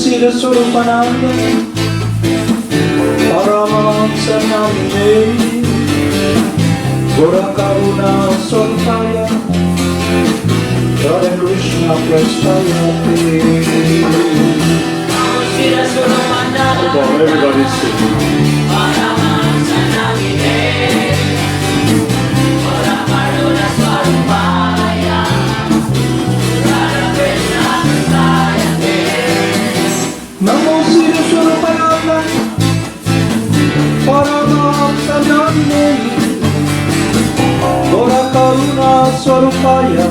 Siddhaswarupananda, Paramahamsa namine, Karuna Swarupaya, Radha Krishna Prastayate. Come on, everybody sing. Paramahamsa namine, Karuna Swarupaya, Radha Krishna Prastayate. Namo Siddhaswarupananda, Paramahamsa namine, Karuna Swarupaya,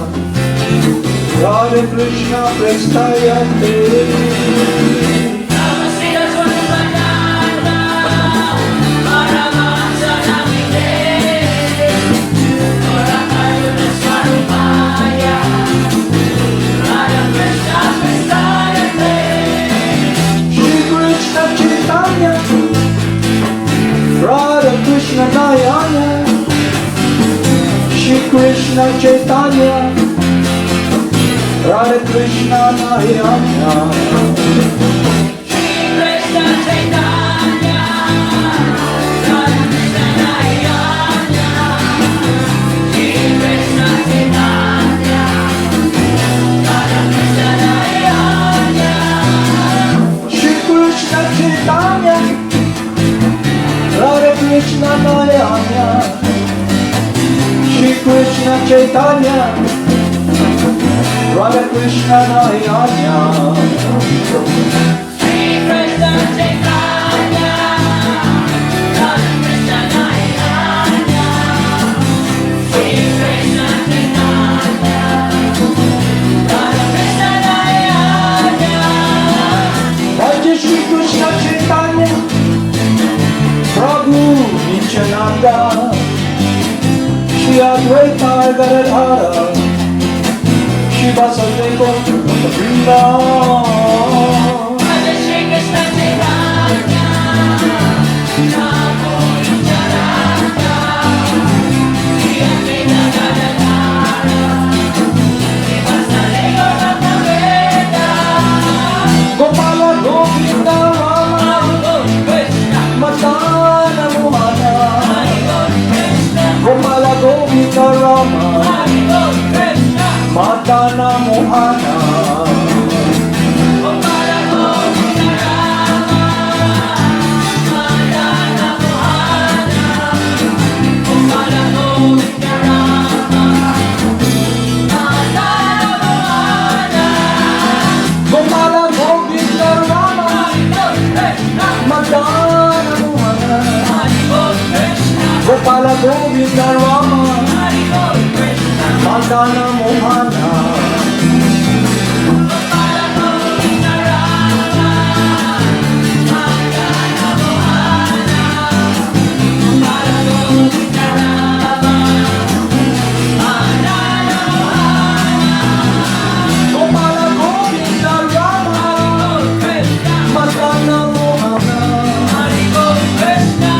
Radha Krishna Prastayate. Namo Siddhaswarupananda, Paramahamsa namine, Karuna Swarupaya, Radha Krishna Prastayate. Shri Krishna Chaitanya, Radha Krishna Nayana, Shri Krishna Chaitanya, Radha Krishna Nayana. Shri Krishna Chaitanya, Radha Krishna Nayana. Shri Krishna Chaitanya, Radha Krishna Nayana. Shri Krishna Chaitanya, Radha Krishna Nayana. Shri Krishna Chaitanya, Radha Krishna Nayana. Shri Krishna Chaitanya, Radha Krishna Nayana. Shri Krishna Chaitanya, Radha Krishna Nayana. Bhaja Shri Krishna Chaitanya, Prabhu Nityananda, Shri Advaita Gadadhara, Shiva Sadeko Vrinda. Bhaja Shri Krishna Chaitanya, Prabhu Nityananda, Shri Advaita Gadadhara, Shiva Sadeko Vrinda. Gopala Govinda Rama, Madana Mohana, Gopala Govinda Rama, Madana Mohana. Gopala Govinda Rama, Madana Mohana. Gopala Govinda Rama, Madana Mohana. Gopala Govinda Rama, Madana Mohana.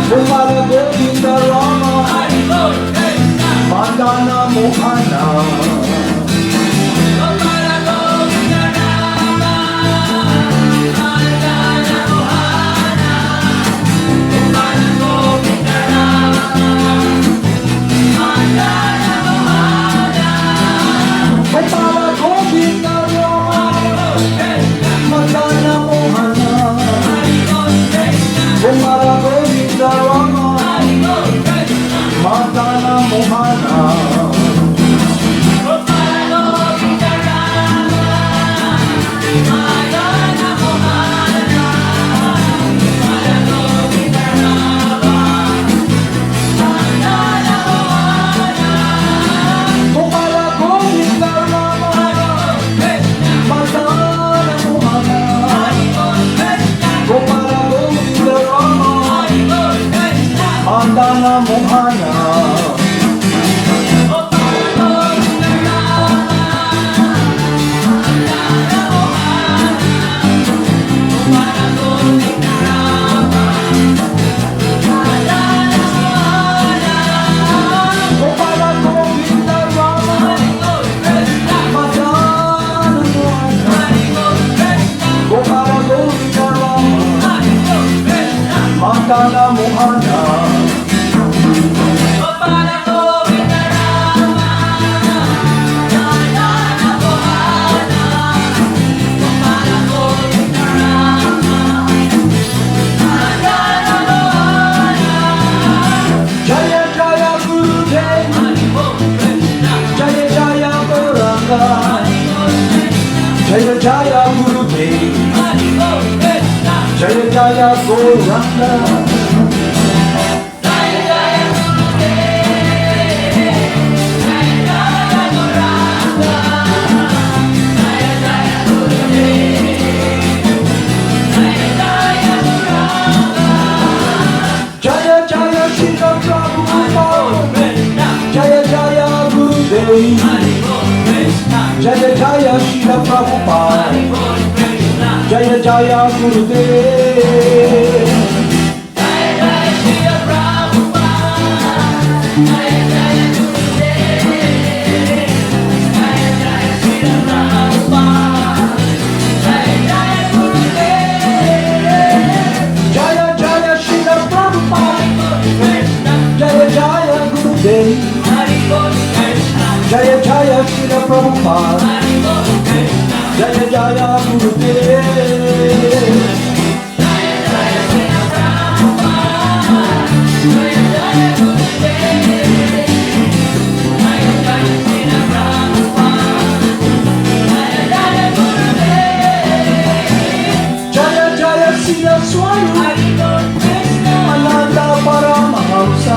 Gopala Govinda Rama, Madana Mohana. Madana Mohana. Madana Mohana. Jaya Gauranga. Jaya Jaya Srila Prabhupada. Jaya Jaya Gurudev. Jaya Jaya Srila Prabhupada. Jaya Jaya Gurudev. Jaya Jaya Srila Prabhupada. Jaya Jaya Gurudev. Jaya Jaya Srila Prabhupada. Jaya Jaya Gurudev. Jaya Jaya Siddhaswarupananda Paramahamsa.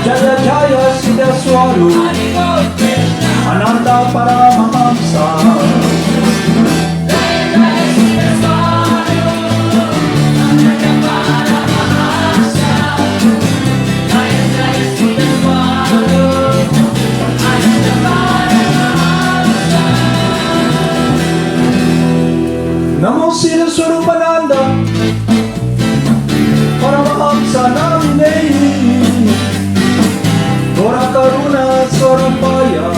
Jaya Jaya Siddhaswarupananda Paramahamsa. Namo Siddhaswarupananda Paramahamsa Namine Gora Karuna Swarupaya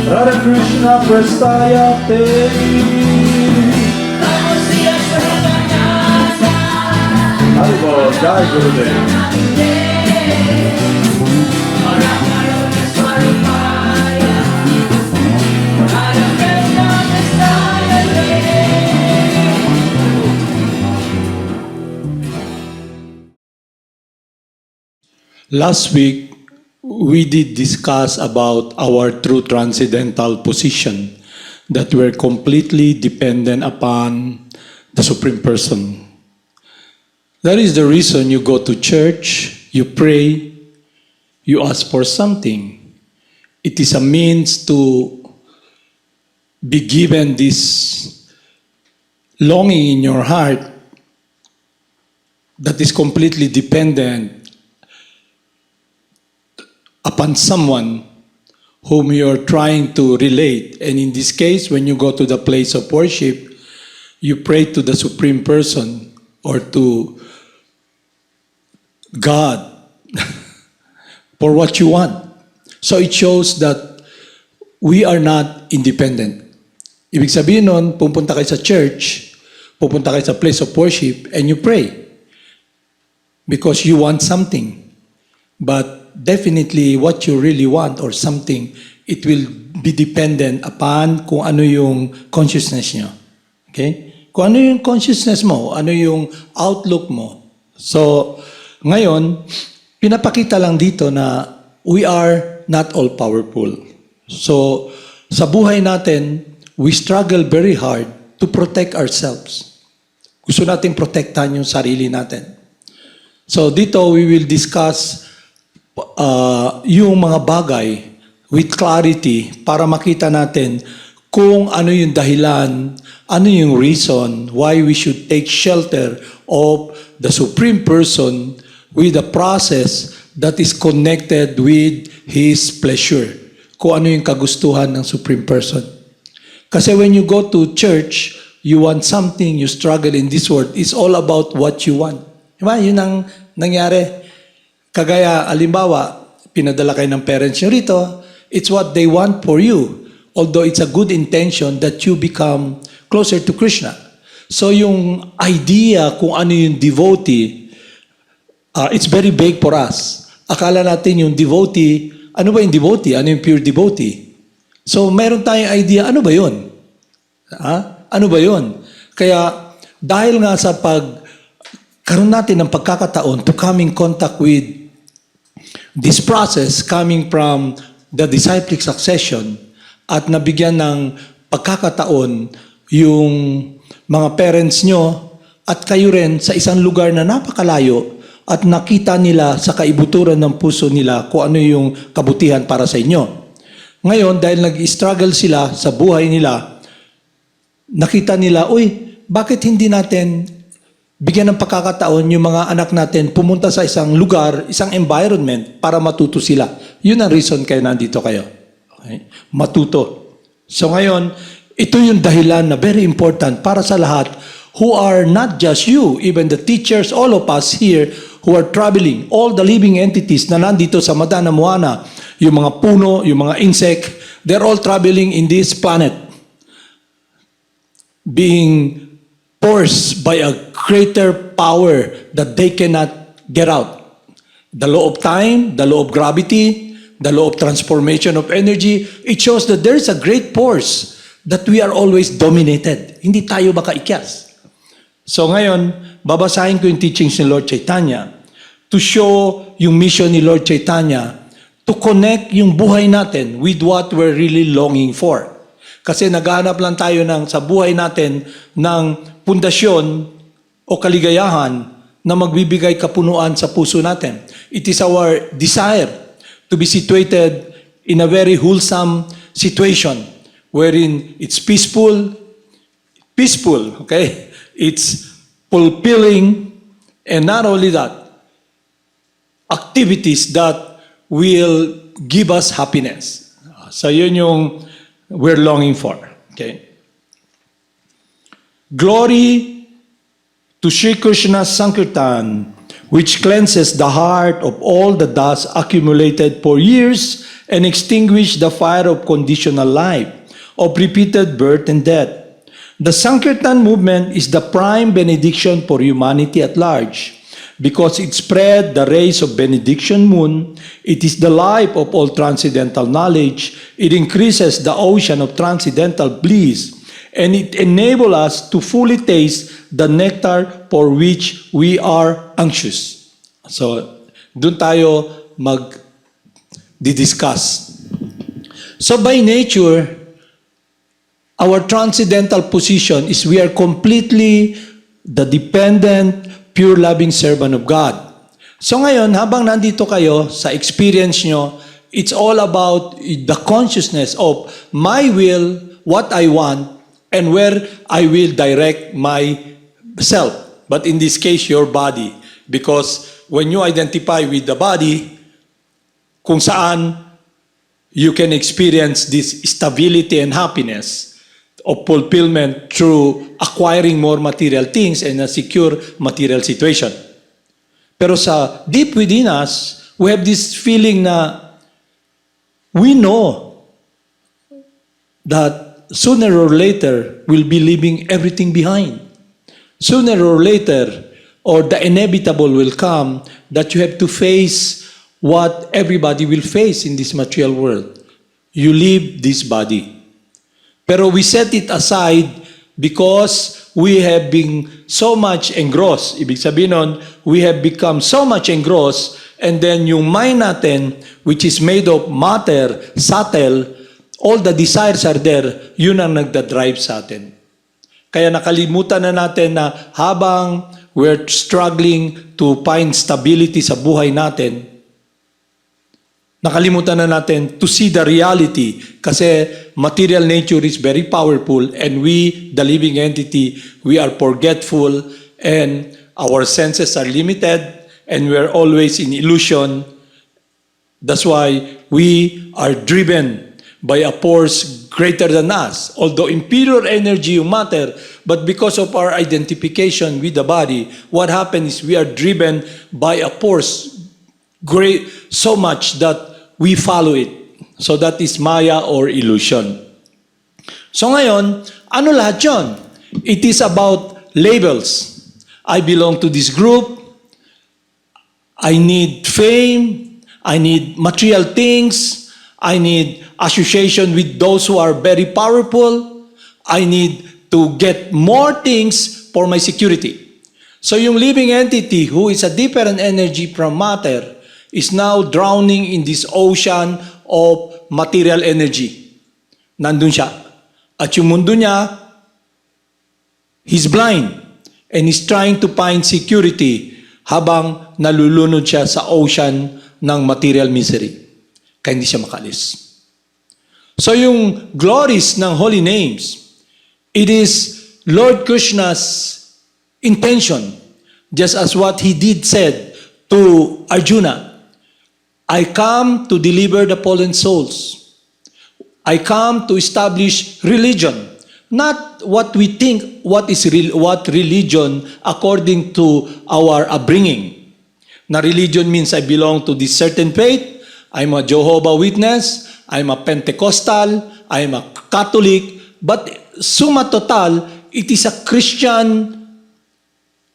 Radha Krishna Prestaya Te. Haribo, Jai Gurudev. Last week, we did discuss about our true transcendental position, that we're completely dependent upon the Supreme Person. That is the reason you go to church, you pray, you ask for something. It is a means to be given this longing in your heart that is completely dependent upon someone whom you're trying to relate. And in this case, when you go to the place of worship, you pray to the Supreme Person or to God for what you want. So it shows that we are not independent. Ibig sabihin nun, pupunta kayo sa church, pupunta kayo sa place of worship, and you pray because you want something. But definitely what you really want or something, it will be dependent upon kung ano yung consciousness nyo. Okay? Kung ano yung consciousness mo, ano yung outlook mo. So, ngayon, pinapakita lang dito na we are not all-powerful. So, sa buhay natin, we struggle very hard to protect ourselves. Gusto natin protektahan yung sarili natin. So, dito we will discuss yung mga bagay with clarity para makita natin kung ano yung dahilan, ano yung reason why we should take shelter of the Supreme Person with a process that is connected with His pleasure. Kung ano yung kagustuhan ng Supreme Person. Kasi when you go to church, you want something, you struggle in this world, it's all about what you want. Diba? Yun ang nangyari. Kagaya, alimbawa, pinadala kayo ng parents nyo rito, it's what they want for you. Although it's a good intention that you become closer to Krishna. So yung idea kung ano yung devotee, it's very vague for us. Akala natin yung devotee, ano ba yung devotee? Ano yung pure devotee? So meron tayong idea, ano ba yun? Ano ba yun? Kaya dahil nga sa karoon natin ng pagkakataon to come in contact with this process coming from the disciplic succession at nabigyan ng pagkakataon yung mga parents nyo at kayo rin sa isang lugar na napakalayo at nakita nila sa kaibuturan ng puso nila kung ano yung kabutihan para sa inyo. Ngayon, dahil nag-struggle sila sa buhay nila, nakita nila, uy, bakit hindi natin bigyan ng pagkakataon yung mga anak natin pumunta sa isang lugar, isang environment para matuto sila. Yun ang reason kaya nandito kayo. Okay? Matuto. So ngayon, ito yung dahilan na very important para sa lahat who are not just you, even the teachers, all of us here who are traveling, all the living entities na nandito sa Madana, Mohana, yung mga puno, yung mga insect, they're all traveling in this planet, being forced by a greater power that they cannot get out. The law of time, the law of gravity, the law of transformation of energy, it shows that there is a great force that we are always dominated. Hindi tayo makaikyas. So ngayon, babasahin ko yung teachings ni Lord Chaitanya to show yung mission ni Lord Chaitanya to connect yung buhay natin with what we're really longing for. Kasi naghahanap lang tayo sa buhay natin ng pundasyon o kaligayahan na magbibigay kapunuan sa puso natin. It is our desire to be situated in a very wholesome situation wherein it's peaceful, okay? It's fulfilling, and not only that, activities that will give us happiness. So yun yung we're longing for. Okay? Glory to Sri Krishna's Sankirtan, which cleanses the heart of all the dust accumulated for years and extinguish the fire of conditional life, of repeated birth and death. The Sankirtan movement is the prime benediction for humanity at large. Because it spread the rays of benediction moon, it is the life of all transcendental knowledge, it increases the ocean of transcendental bliss, and it enables us to fully taste the nectar for which we are anxious. So, dun tayo mag-discuss. So by nature, our transcendental position is we are completely the dependent, pure loving servant of God. So ngayon, habang nandito kayo sa experience nyo, it's all about the consciousness of my will, what I want, and where I will direct myself. But in this case, your body. Because when you identify with the body, kung saan you can experience this stability and happiness of fulfillment through acquiring more material things and a secure material situation. Pero sa deep within us, we have this feeling na we know that sooner or later we'll be leaving everything behind. Sooner or later, or the inevitable will come that you have to face what everybody will face in this material world. You leave this body. Pero we set it aside because we have been so much engrossed. Ibig sabihin nun, we have become so much engrossed, and then yung mind natin, which is made of matter, subtle, all the desires are there, yun ang nagdadrive sa atin. Kaya nakalimutan na natin na habang we're struggling to find stability sa buhay natin, nakalimutan na natin to see the reality kasi material nature is very powerful and we, the living entity, we are forgetful and our senses are limited and we are always in illusion. That's why we are driven by a force greater than us. Although inferior energy yung matter, but because of our identification with the body, what happens is we are driven by a force great so much that we follow it. So that is maya or illusion. So ngayon, ano lahat yun? It is about labels. I belong to this group. I need fame. I need material things. I need association with those who are very powerful. I need to get more things for my security. So yung living entity who is a different energy from matter is now drowning in this ocean of material energy. Nandun siya. At yung mundo niya, He's blind and he's trying to find security habang nalulunod siya sa ocean ng material misery. Kaya hindi siya makalis. So yung glories ng holy names, it is Lord Krishna's intention, just as what he did said to Arjuna, I come to deliver the fallen souls. I come to establish religion. Not what we think, what religion according to our upbringing. Na religion means I belong to this certain faith, I'm a Jehovah Witness, I'm a Pentecostal, I'm a Catholic, but summa total, it is a Christian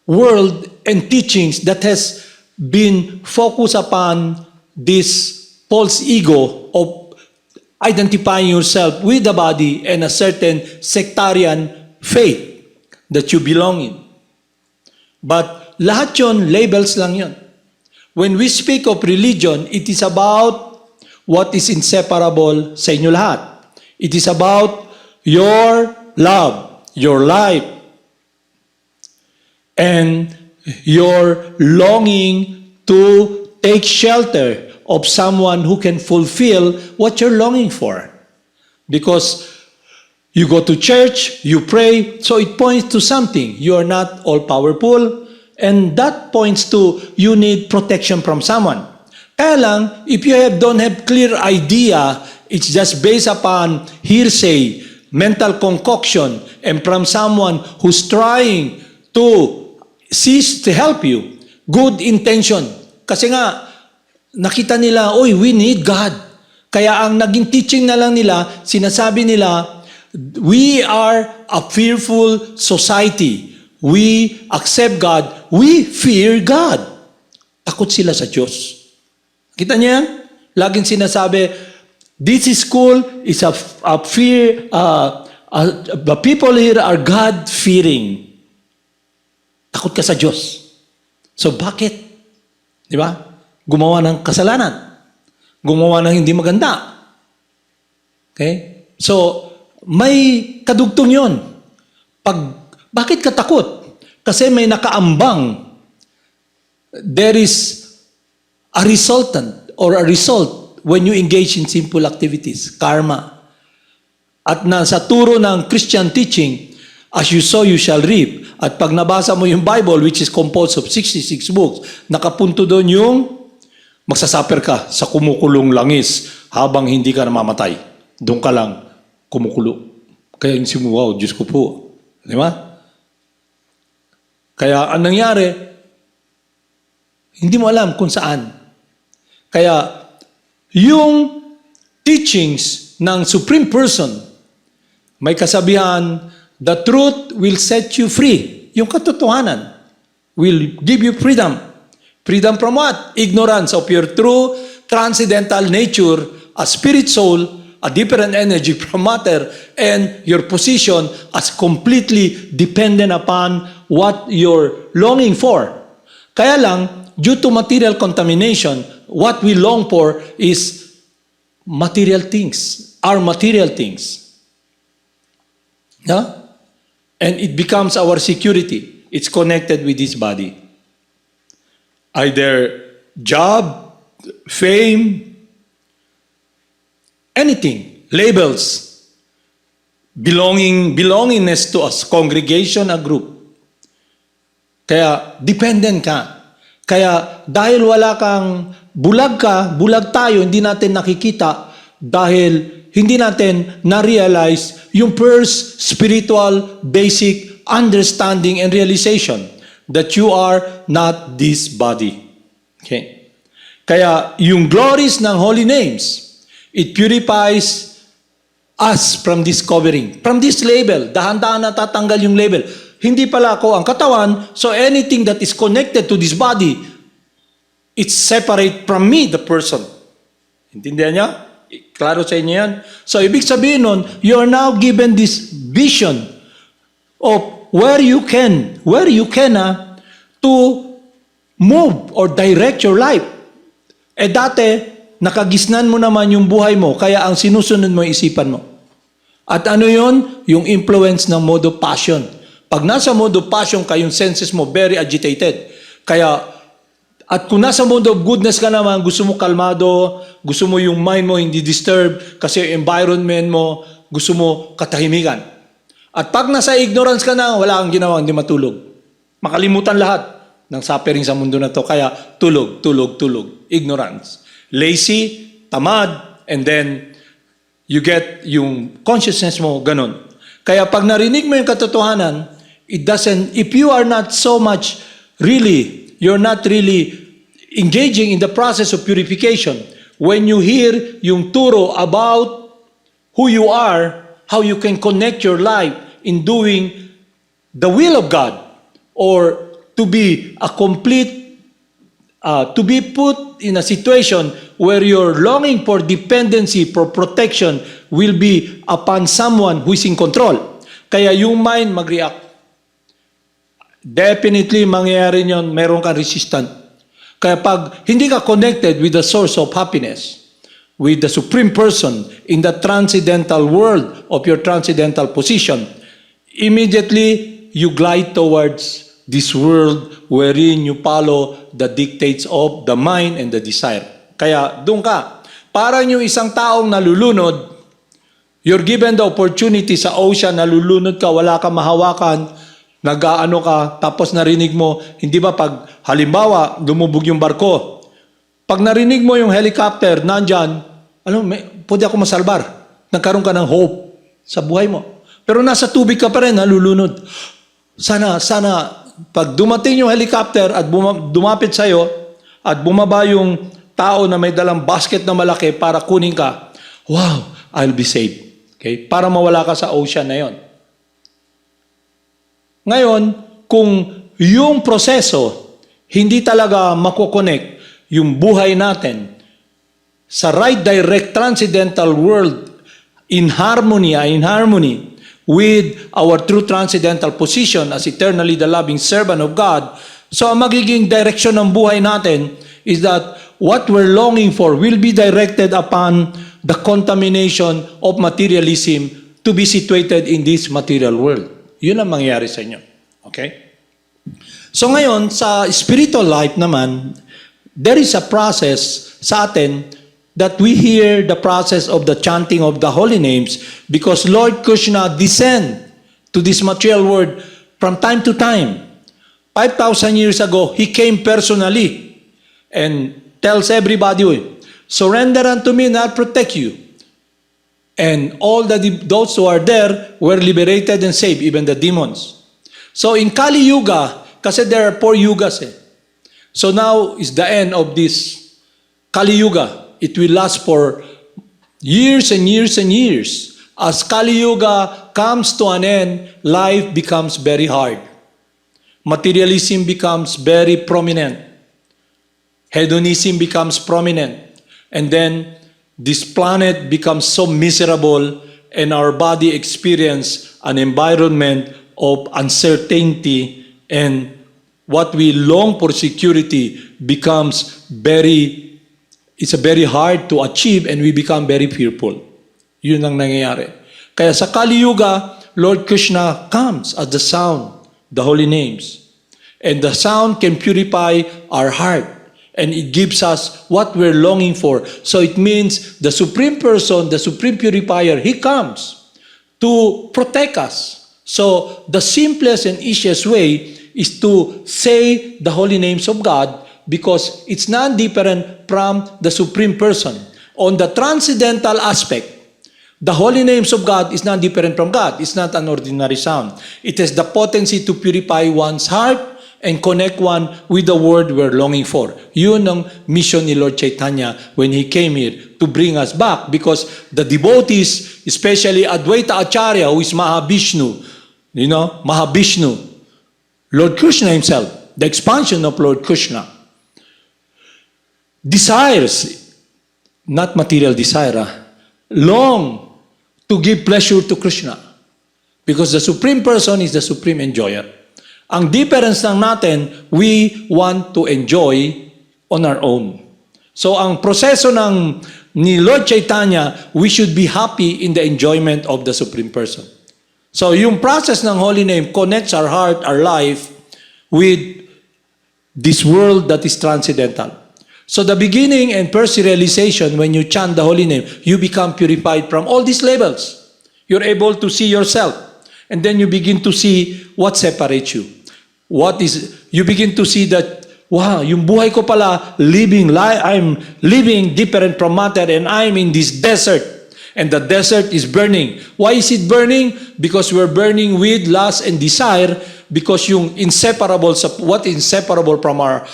world and teachings that has been focused upon this false ego of identifying yourself with the body and a certain sectarian faith that you belong in. But lahat yun, labels lang yun. When we speak of religion, it is about what is inseparable sa inyo lahat. It is about your love, your life, and your longing to take shelter of someone who can fulfill what you're longing for. Because you go to church, you pray, so it points to something. You are not all-powerful, and that points to you need protection from someone. Kaya lang, if you don't have clear idea, it's just based upon hearsay, mental concoction, and from someone who's trying to cease to help you, good intention. Kasi nga, nakita nila, we need God. Kaya ang naging teaching na lang nila, sinasabi nila, we are a fearful society. We accept God. We fear God. Takot sila sa Diyos. Kita niya yan? Laging sinasabi, this school is a fear, the people here are God-fearing. Takot ka sa Diyos. So bakit? Di ba? Gumawa ng kasalanan. Gumawa ng hindi maganda. Okay? So, may kadugtong yon. Bakit ka takot? Kasi may nakaambang. There is a resultant or a result when you engage in sinful activities, karma. At sa turo ng Christian teaching, as you sow, you shall reap. At pag nabasa mo yung Bible, which is composed of 66 books, nakapunto doon yung magsasuffer ka sa kumukulong langis habang hindi ka namamatay. Doon ka lang kumukulo. Kaya yung simu, wow, Diyos ko po. Di ba? Kaya ang nangyari, hindi mo alam kung saan. Kaya yung teachings ng Supreme Person, may kasabihan, the truth will set you free. Yung katotohanan will give you freedom. Freedom from what? Ignorance of your true transcendental nature, a spirit soul, a different energy from matter, and your position as completely dependent upon what you're longing for. Kaya lang, due to material contamination, what we long for is material things, our material things. Yeah? And it becomes our security. It's connected with this body. Either job, fame, anything, labels, belongingness to a congregation, a group. Kaya dependent ka. Kaya dahil wala kang bulag tayo, hindi natin nakikita dahil hindi natin na-realize yung first spiritual basic understanding and realization that you are not this body. Okay? Kaya yung glories ng holy names, it purifies us from this covering, from this label. Dahan-dahan natatanggal yung label. Hindi pala ako ang katawan, so anything that is connected to this body, it's separate from me, the person. Intindihan niya? Klaro sa inyo yan? So, ibig sabihin nun, you are now given this vision of where you can to move or direct your life. Dati, nakagisnan mo naman yung buhay mo, kaya ang sinusunod mo isipan mo. At ano yun? Yung influence ng mode of passion. Pag nasa mode of passion ka, yung senses mo very agitated. Kaya, at kung nasa mode of goodness ka naman, gusto mo kalmado, gusto mo yung mind mo hindi disturb, kasi yung environment mo, gusto mo katahimikan. At pag nasa ignorance ka na, wala kang ginawa, hindi matulog. Makalimutan lahat ng suffering sa mundo na to. Kaya tulog, tulog, tulog. Ignorance. Lazy, tamad, and then you get yung consciousness mo, ganun. Kaya pag narinig mo yung katotohanan, it doesn't, if you are not so much really, you're not really engaging in the process of purification, when you hear yung turo about who you are, how you can connect your life in doing the will of God, or to be a complete, to be put in a situation where your longing for dependency, for protection, will be upon someone who is in control. Kaya yung mind mag-react. Definitely, mangyayari yun, meron kang resistant. Kaya pag hindi ka connected with the source of happiness, with the Supreme Person in the transcendental world of your transcendental position, immediately you glide towards this world wherein you follow the dictates of the mind and the desire. Kaya doon ka. Parang yung isang taong nalulunod, you're given the opportunity sa ocean, nalulunod ka, wala kang mahawakan, nag-aano ka, tapos narinig mo, hindi ba pag halimbawa, lumubog yung barko, pag narinig mo yung helicopter, nandyan, pwede ako masalbar. Nagkaroon ka ng hope sa buhay mo. Pero nasa tubig ka pa rin, nalulunod. Sana, pag dumating yung helicopter at dumapit sa'yo, at bumaba yung tao na may dalang basket na malaki para kunin ka, wow, I'll be saved. Okay? Para mawala ka sa ocean na yon. Ngayon, kung yung proseso, hindi talaga makokonek yung buhay natin sa right direct transcendental world in harmony with our true transcendental position as eternally the loving servant of God, so ang magiging direction ng buhay natin is that what we're longing for will be directed upon the contamination of materialism to be situated in this material world. Yun ang mangyayari sa inyo. Okay? So ngayon, sa spiritual life naman, there is a process sa atin that we hear the process of the chanting of the holy names because Lord Krishna descend to this material world from time to time. 5,000 years ago, He came personally and tells everybody, surrender unto me and I'll protect you. And all those who are there were liberated and saved, even the demons. So in Kali Yuga, kasi there are 4 yugas So now is the end of this Kali Yuga. It will last for years and years and years. As Kali Yuga comes to an end, life becomes very hard. Materialism becomes very prominent. Hedonism becomes prominent. And then this planet becomes so miserable and our body experience an environment of uncertainty, and what we long for security becomes it's very hard to achieve, and we become very fearful. Yun ang nangyayari. Kaya sa Kali Yuga, Lord Krishna comes as the sound, the holy names. And the sound can purify our heart. And it gives us what we're longing for. So it means the Supreme Person, the Supreme Purifier, He comes to protect us. So the simplest and easiest way is to say the holy names of God because it's not different from the Supreme Person. On the transcendental aspect, the holy names of God is not different from God. It's not an ordinary sound. It has the potency to purify one's heart and connect one with the word we're longing for. Yun ang mission ni Lord Chaitanya when He came here to bring us back because the devotees, especially Advaita Acharya, who is Mahavishnu, Mahavishnu, Lord Krishna Himself, the expansion of Lord Krishna, desires, not material desire, long to give pleasure to Krishna because the Supreme Person is the Supreme Enjoyer. Ang difference lang natin, we want to enjoy on our own. So ang proseso ni Lord Chaitanya, we should be happy in the enjoyment of the Supreme Person. So yung process ng holy name connects our heart, our life with this world that is transcendental. So the beginning and first realization when you chant the holy name, you become purified from all these levels. You're able to see yourself. And then you begin to see what separates you. You begin to see that, wow, yung buhay ko pala, I'm living different from matter and I'm in this desert. And the desert is burning. Why is it burning? Because we're burning with lust and desire, because yung inseparable, what is inseparable from our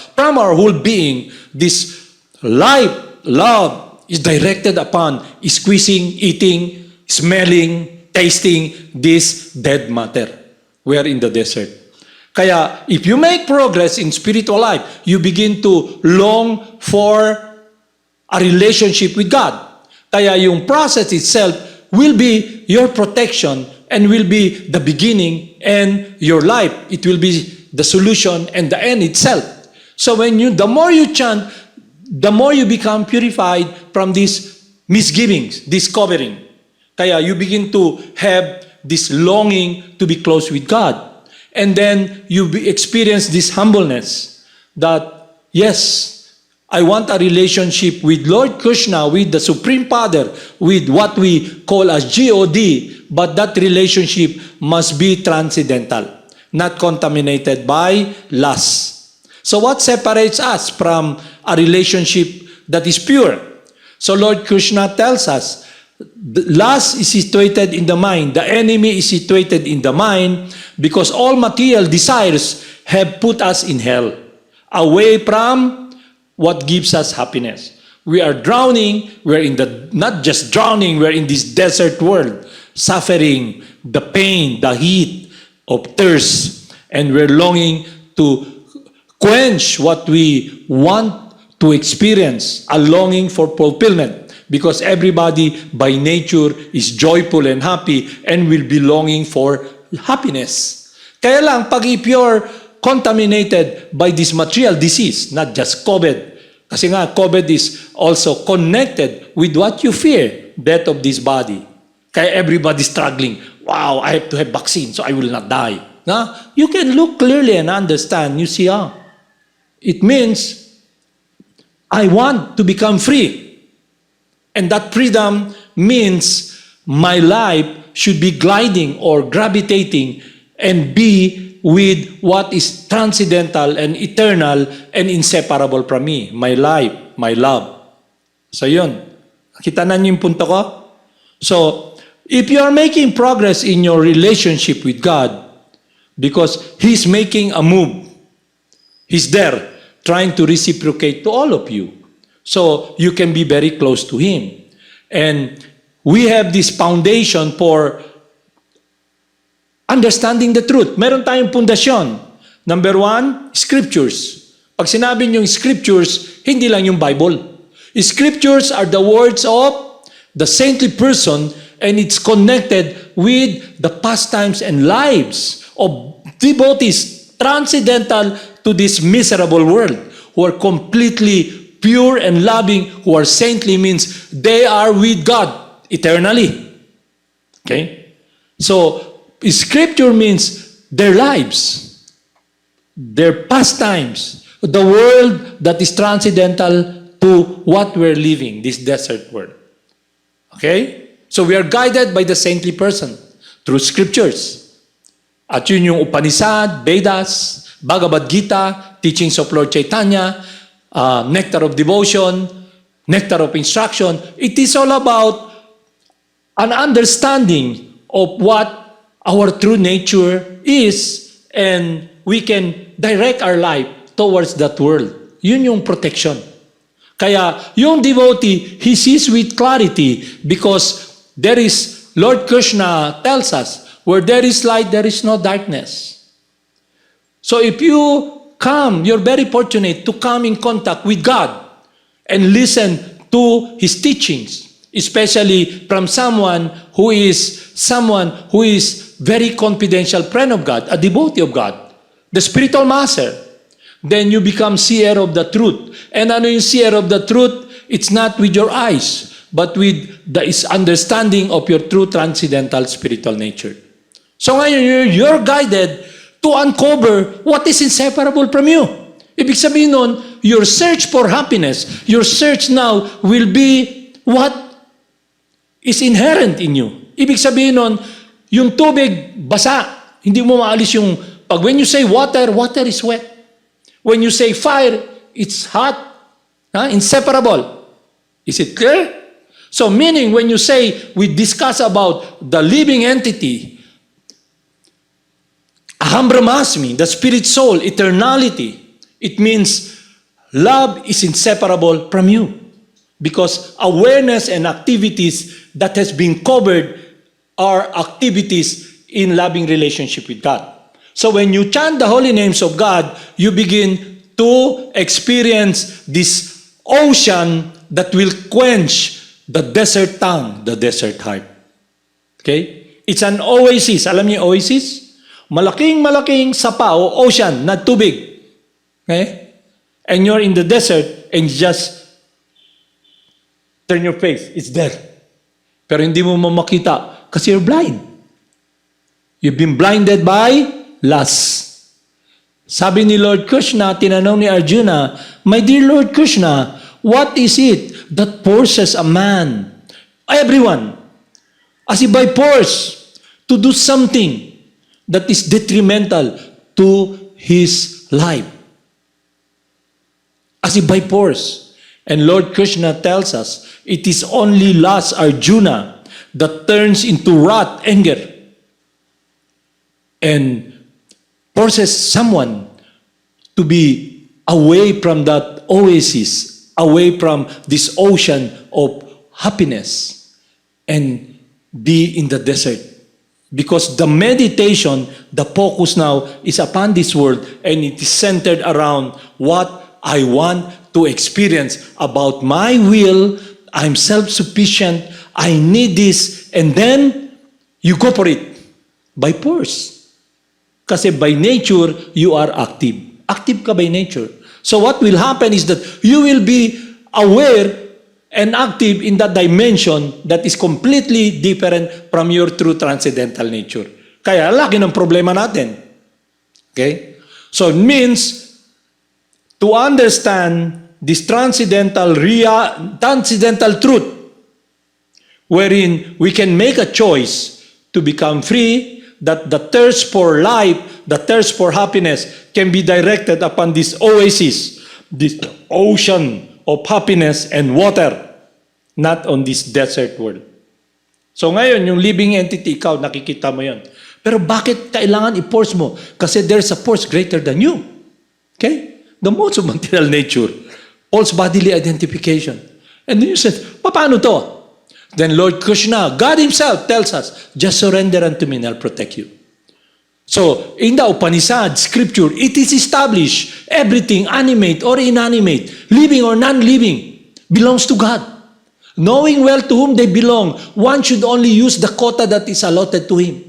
whole being, this life, love, is directed upon squeezing, eating, smelling, tasting this dead matter. We are in the desert. Kaya, if you make progress in spiritual life, you begin to long for a relationship with God. Kaya yung process itself will be your protection and will be the beginning and your life. It will be the solution and the end itself. So the more you chant, the more you become purified from these misgivings, this covering. Kaya you begin to have this longing to be close with God. And then you experience this humbleness that, yes, I want a relationship with Lord Krishna, with the Supreme Father, with what we call as God, but that relationship must be transcendental, not contaminated by lust. So what separates us from a relationship that is pure? So Lord Krishna tells us, lust is situated in the mind. The enemy is situated in the mind because all material desires have put us in hell, away from what gives us happiness. We are drowning. Not just drowning, we're in this desert world, suffering the pain, the heat of thirst, and we're longing to quench what we want to experience, a longing for fulfillment, because everybody by nature is joyful and happy and will be longing for happiness. Kaya lang, if you're contaminated by this material disease, not just COVID. Kasi nga, COVID is also connected with what you fear, death of this body. Kaya everybody's struggling. Wow, I have to have vaccine so I will not die. Now, you can look clearly and understand. You see, it means I want to become free. And that freedom means my life should be gliding or gravitating and be with what is transcendental and eternal and inseparable from me, my life, my love. So yun. Nakita na niyo yung punto ko? So, if you are making progress in your relationship with God, because He's making a move, He's there, trying to reciprocate to all of you. So, you can be very close to Him. And we have this foundation for understanding the truth. Meron tayong pundasyon. Number 1, Scriptures. Pag sinabi niyong Scriptures, hindi lang yung Bible. Scriptures are the words of the saintly person, and it's connected with the pastimes and lives of devotees transcendental to this miserable world, who are completely pure and loving, who are saintly means they are with God eternally. Okay? So, Scripture means their lives, their pastimes, the world that is transcendental to what we're living, this desert world. Okay? So we are guided by the saintly person through Scriptures. At yun yung Upanishad, Vedas, Bhagavad Gita, teachings of Lord Chaitanya, nectar of devotion, nectar of instruction. It is all about an understanding of what our true nature is, and we can direct our life towards that world. Yun yung protection. Kaya yung devotee, he sees with clarity because there is, Lord Krishna tells us, where there is light, there is no darkness. So if you you're very fortunate to come in contact with God and listen to His teachings, especially from someone who is very confidential friend of God, a devotee of God, the spiritual master. Then you become seer of the truth. And ano yung seer of the truth? It's not with your eyes, but with the understanding of your true transcendental spiritual nature. So ngayon, you're guided to uncover what is inseparable from you. Ibig sabihin nun, your search for happiness, your search now will be what is inherent in you. Ibig sabihin nun, yung tubig, basa. Hindi mo maalis yung, when you say water, water is wet. When you say fire, it's hot. Inseparable. Is it clear? So meaning, when you say, we discuss about the living entity, aham brahmasmi, the spirit soul, eternality, it means love is inseparable from you. Because awareness and activities that has been covered are activities in loving relationship with God. So when you chant the holy names of God, you begin to experience this ocean that will quench the desert tongue, the desert heart. Okay? It's an oasis. Alam niyo oasis? Malaking sapa o ocean na tubig. Okay? And you're in the desert and just turn your face. It's there. Pero hindi mo makita kasi you're blind. You've been blinded by lust. Sabi ni Lord Krsna, tinanong ni Arjuna, my dear Lord Krsna, what is it that forces a man, everyone, as if by force, to do something that is detrimental to his life? As if by force. And Lord Krsna tells us, it is only lust, Arjuna, that turns into wrath, anger, and forces someone to be away from that oasis, away from this ocean of happiness, and be in the desert. Because the meditation, the focus now is upon this world, and it is centered around what I want to experience about my will. I'm self-sufficient. I need this. And then, you go for it. By force. Kasi by nature, you are active. Active ka by nature. So what will happen is that you will be aware and active in that dimension that is completely different from your true transcendental nature. Kaya laki ng problema natin. Okay? So it means to understand this transcendental truth wherein we can make a choice to become free, that the thirst for life, the thirst for happiness can be directed upon this oasis, this ocean of happiness and water, not on this desert world. So ngayon, yung living entity, ikaw, nakikita mo yan. Pero bakit kailangan i-force mo? Kasi there's a force greater than you. Okay? The modes of material nature, false bodily identification. And then you said, paano to? Then Lord Krsna, God Himself tells us, just surrender unto me and I'll protect you. So, in the Upanishad, scripture, it is established, everything, animate or inanimate, living or non-living, belongs to God. Knowing well to whom they belong, one should only use the quota that is allotted to him.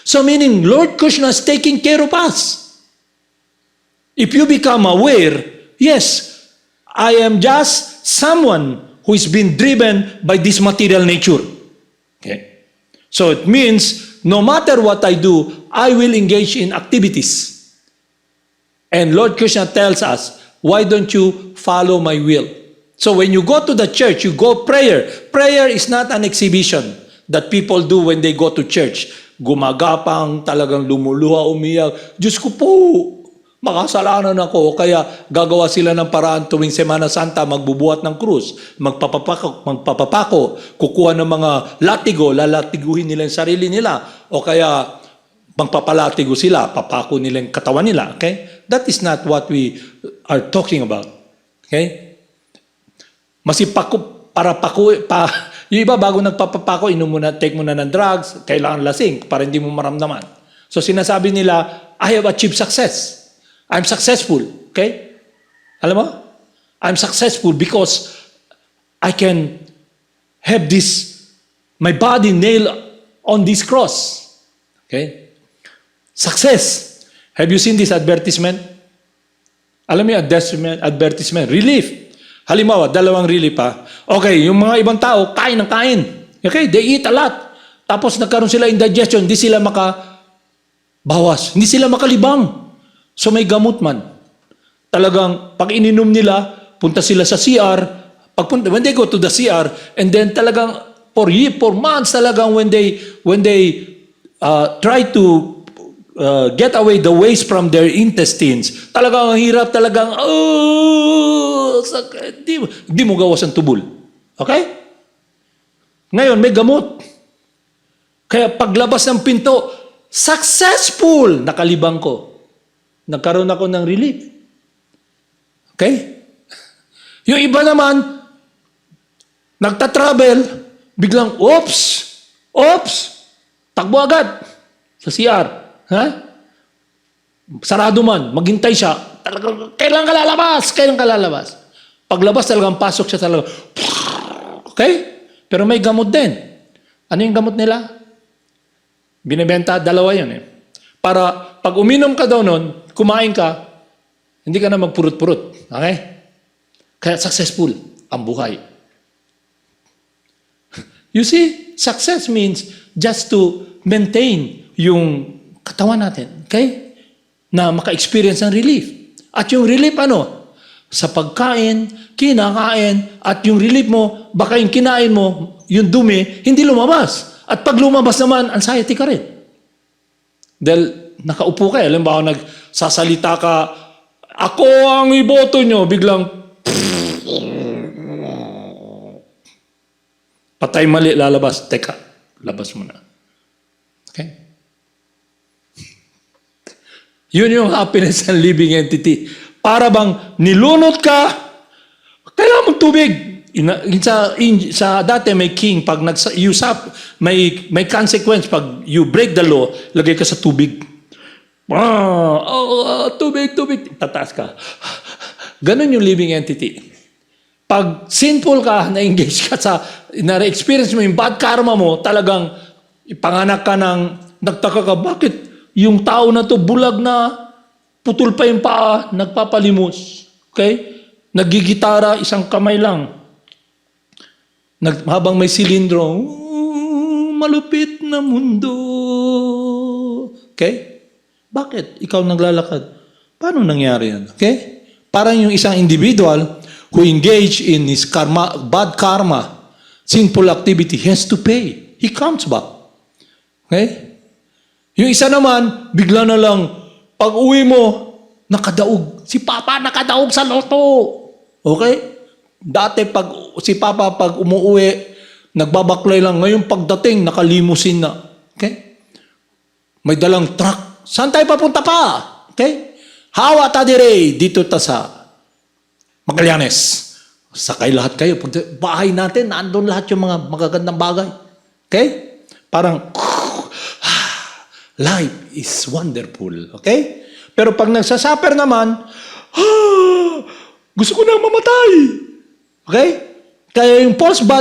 So meaning, Lord Krsna is taking care of us. If you become aware, yes, I am just someone who is being driven by this material nature. Okay? So it means, no matter what I do, I will engage in activities. And Lord Krsna tells us, why don't you follow my will? So when you go to the church, you go prayer. Prayer is not an exhibition that people do when they go to church. Gumagapang, talagang lumuluha, umiyak. Diyos ko po, makasalanan ako. Kaya gagawa sila ng paraan tuwing Semana Santa, magbubuhat ng krus, magpapapako, kukuha ng mga latigo, lalatiguhin nila yung sarili nila. O kaya magpapalatigo sila, papako nila yung katawan nila. Okay? That is not what we are talking about. Okay? Masipako, yung iba bago nagpapapako, inom muna, take muna ng drugs, kailangan lasing para hindi mo maramdaman. So sinasabi nila, I have achieved success. I'm successful. Okay? Alam mo? I'm successful because I can have this, my body nailed on this cross. Okay? Success. Have you seen this advertisement? Alam mo yung advertisement? Relief. Halimbawa, 2 relief pa. Okay, yung mga ibang tao, kain ng kain. Okay, they eat a lot. Tapos nagkaroon sila indigestion, hindi sila Bawas. Hindi sila makalibang. So may gamot man. Talagang pag ininom nila, punta sila sa CR, when they go to the CR, and then talagang for months talagang when they try to get away the waste from their intestines, talagang ang hirap, talagang, sakit. Di mo gawas ang tubol. Okay? Ngayon, may gamot. Kaya paglabas ng pinto, successful! Nakalibang ko. Nagkaroon ako ng relief. Okay? Yung iba naman, nagta-travel, biglang, oops, takbo agad sa CR. Ha? Sarado man, maghintay siya. Talagang, kailan ka lalabas? Paglabas talagang pasok siya talaga. Okay? Pero may gamot din. Ano yung gamot nila? Binibenta, dalawa yun eh. Para pag uminom ka daw nun, kumain ka, hindi ka na magpurot-purot. Okay? Kaya successful ang buhay. You see, success means just to maintain yung katawan natin. Okay? Na maka-experience ng relief. At yung relief ano? Sa pagkain, kinakain, at yung relief mo, baka yung kinain mo, yung dumi, hindi lumabas. At pag lumabas naman, anxiety ka rin. Dahil nakaupo ka, alam ba, nagsasalita ka, ako ang iboto nyo, biglang, patay mali, lalabas. Teka, labas mo na. Okay? Yun yung happiness and living entity. Para bang nilunod ka, kailangan mong tubig. Sa dati may king, pag may consequence pag you break the law, lagay ka sa tubig. Tubig, tataas ka. Ganon yung living entity. Pag sinful ka, na-engage ka na-experience mo yung bad karma mo, talagang ipanganak ka nagtaka ka, bakit yung tao na to bulag na, putol pa yung paa, nagpapalimos. Okay? Nagigitara, isang kamay lang. Habang may silindro, malupit na mundo. Okay? Bakit? Ikaw naglalakad. Paano nangyari yan? Okay? Parang yung isang individual who engage in his bad karma, sinful activity, he has to pay. He comes back. Okay? Yung isa naman, bigla na lang, pag uwi mo, nakadaog. Si Papa nakadaog sa loto. Okay? Dati si Papa pag umuwi, nagbabaklay lang. Ngayon pagdating, nakalimusin na. Okay? May dalang truck. Saan tayo papunta pa? Okay? Hawa ta dire, dito ta sa Magallanes. Sakay lahat kayo. Bahay natin, naandun lahat yung mga magagandang bagay. Okay? Parang, life is wonderful. Okay? Pero pag nagsasuffer naman, gusto ko na mamatay. Okay? Kaya yung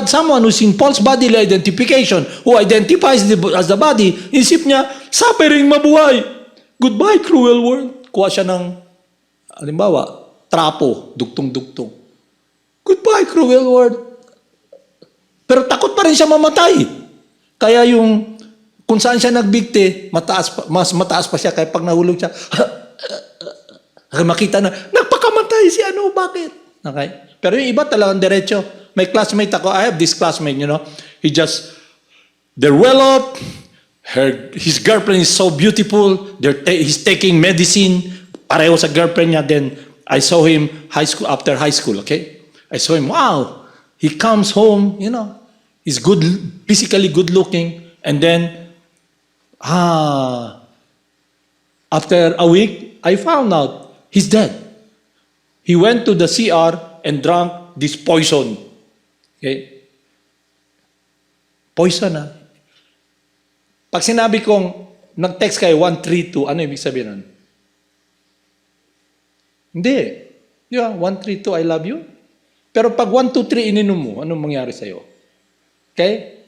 someone who's in false bodily identification, who identifies as the body, isip niya, suffering, mabuhay. Goodbye, cruel world. Kuha siya ng, halimbawa, trapo, duktong-duktong. Goodbye, cruel world. Pero takot pa rin siya mamatay. Kaya kung saan siya nagbigti, mas mataas pa siya. Kaya pag nahulog siya, makita na, nagpakamatay si bakit? Okay? Pero yung iba talagang diretso. May classmate ako, I have this classmate, they're well off, his girlfriend is so beautiful, he's taking medicine, pareho sa girlfriend niya, then I saw him after high school, okay? I saw him, wow, he comes home, he's physically good looking, and then, after a week, I found out he's dead. He went to the CR and drank this poison. Okay? Poison na. Pag sinabi kong nag-text kayo 132, ano ibig sabihin nun? Hindi. Di ba? 132, I love you. Pero pag 123 ininom mo, anong mangyari sa'yo? Okay?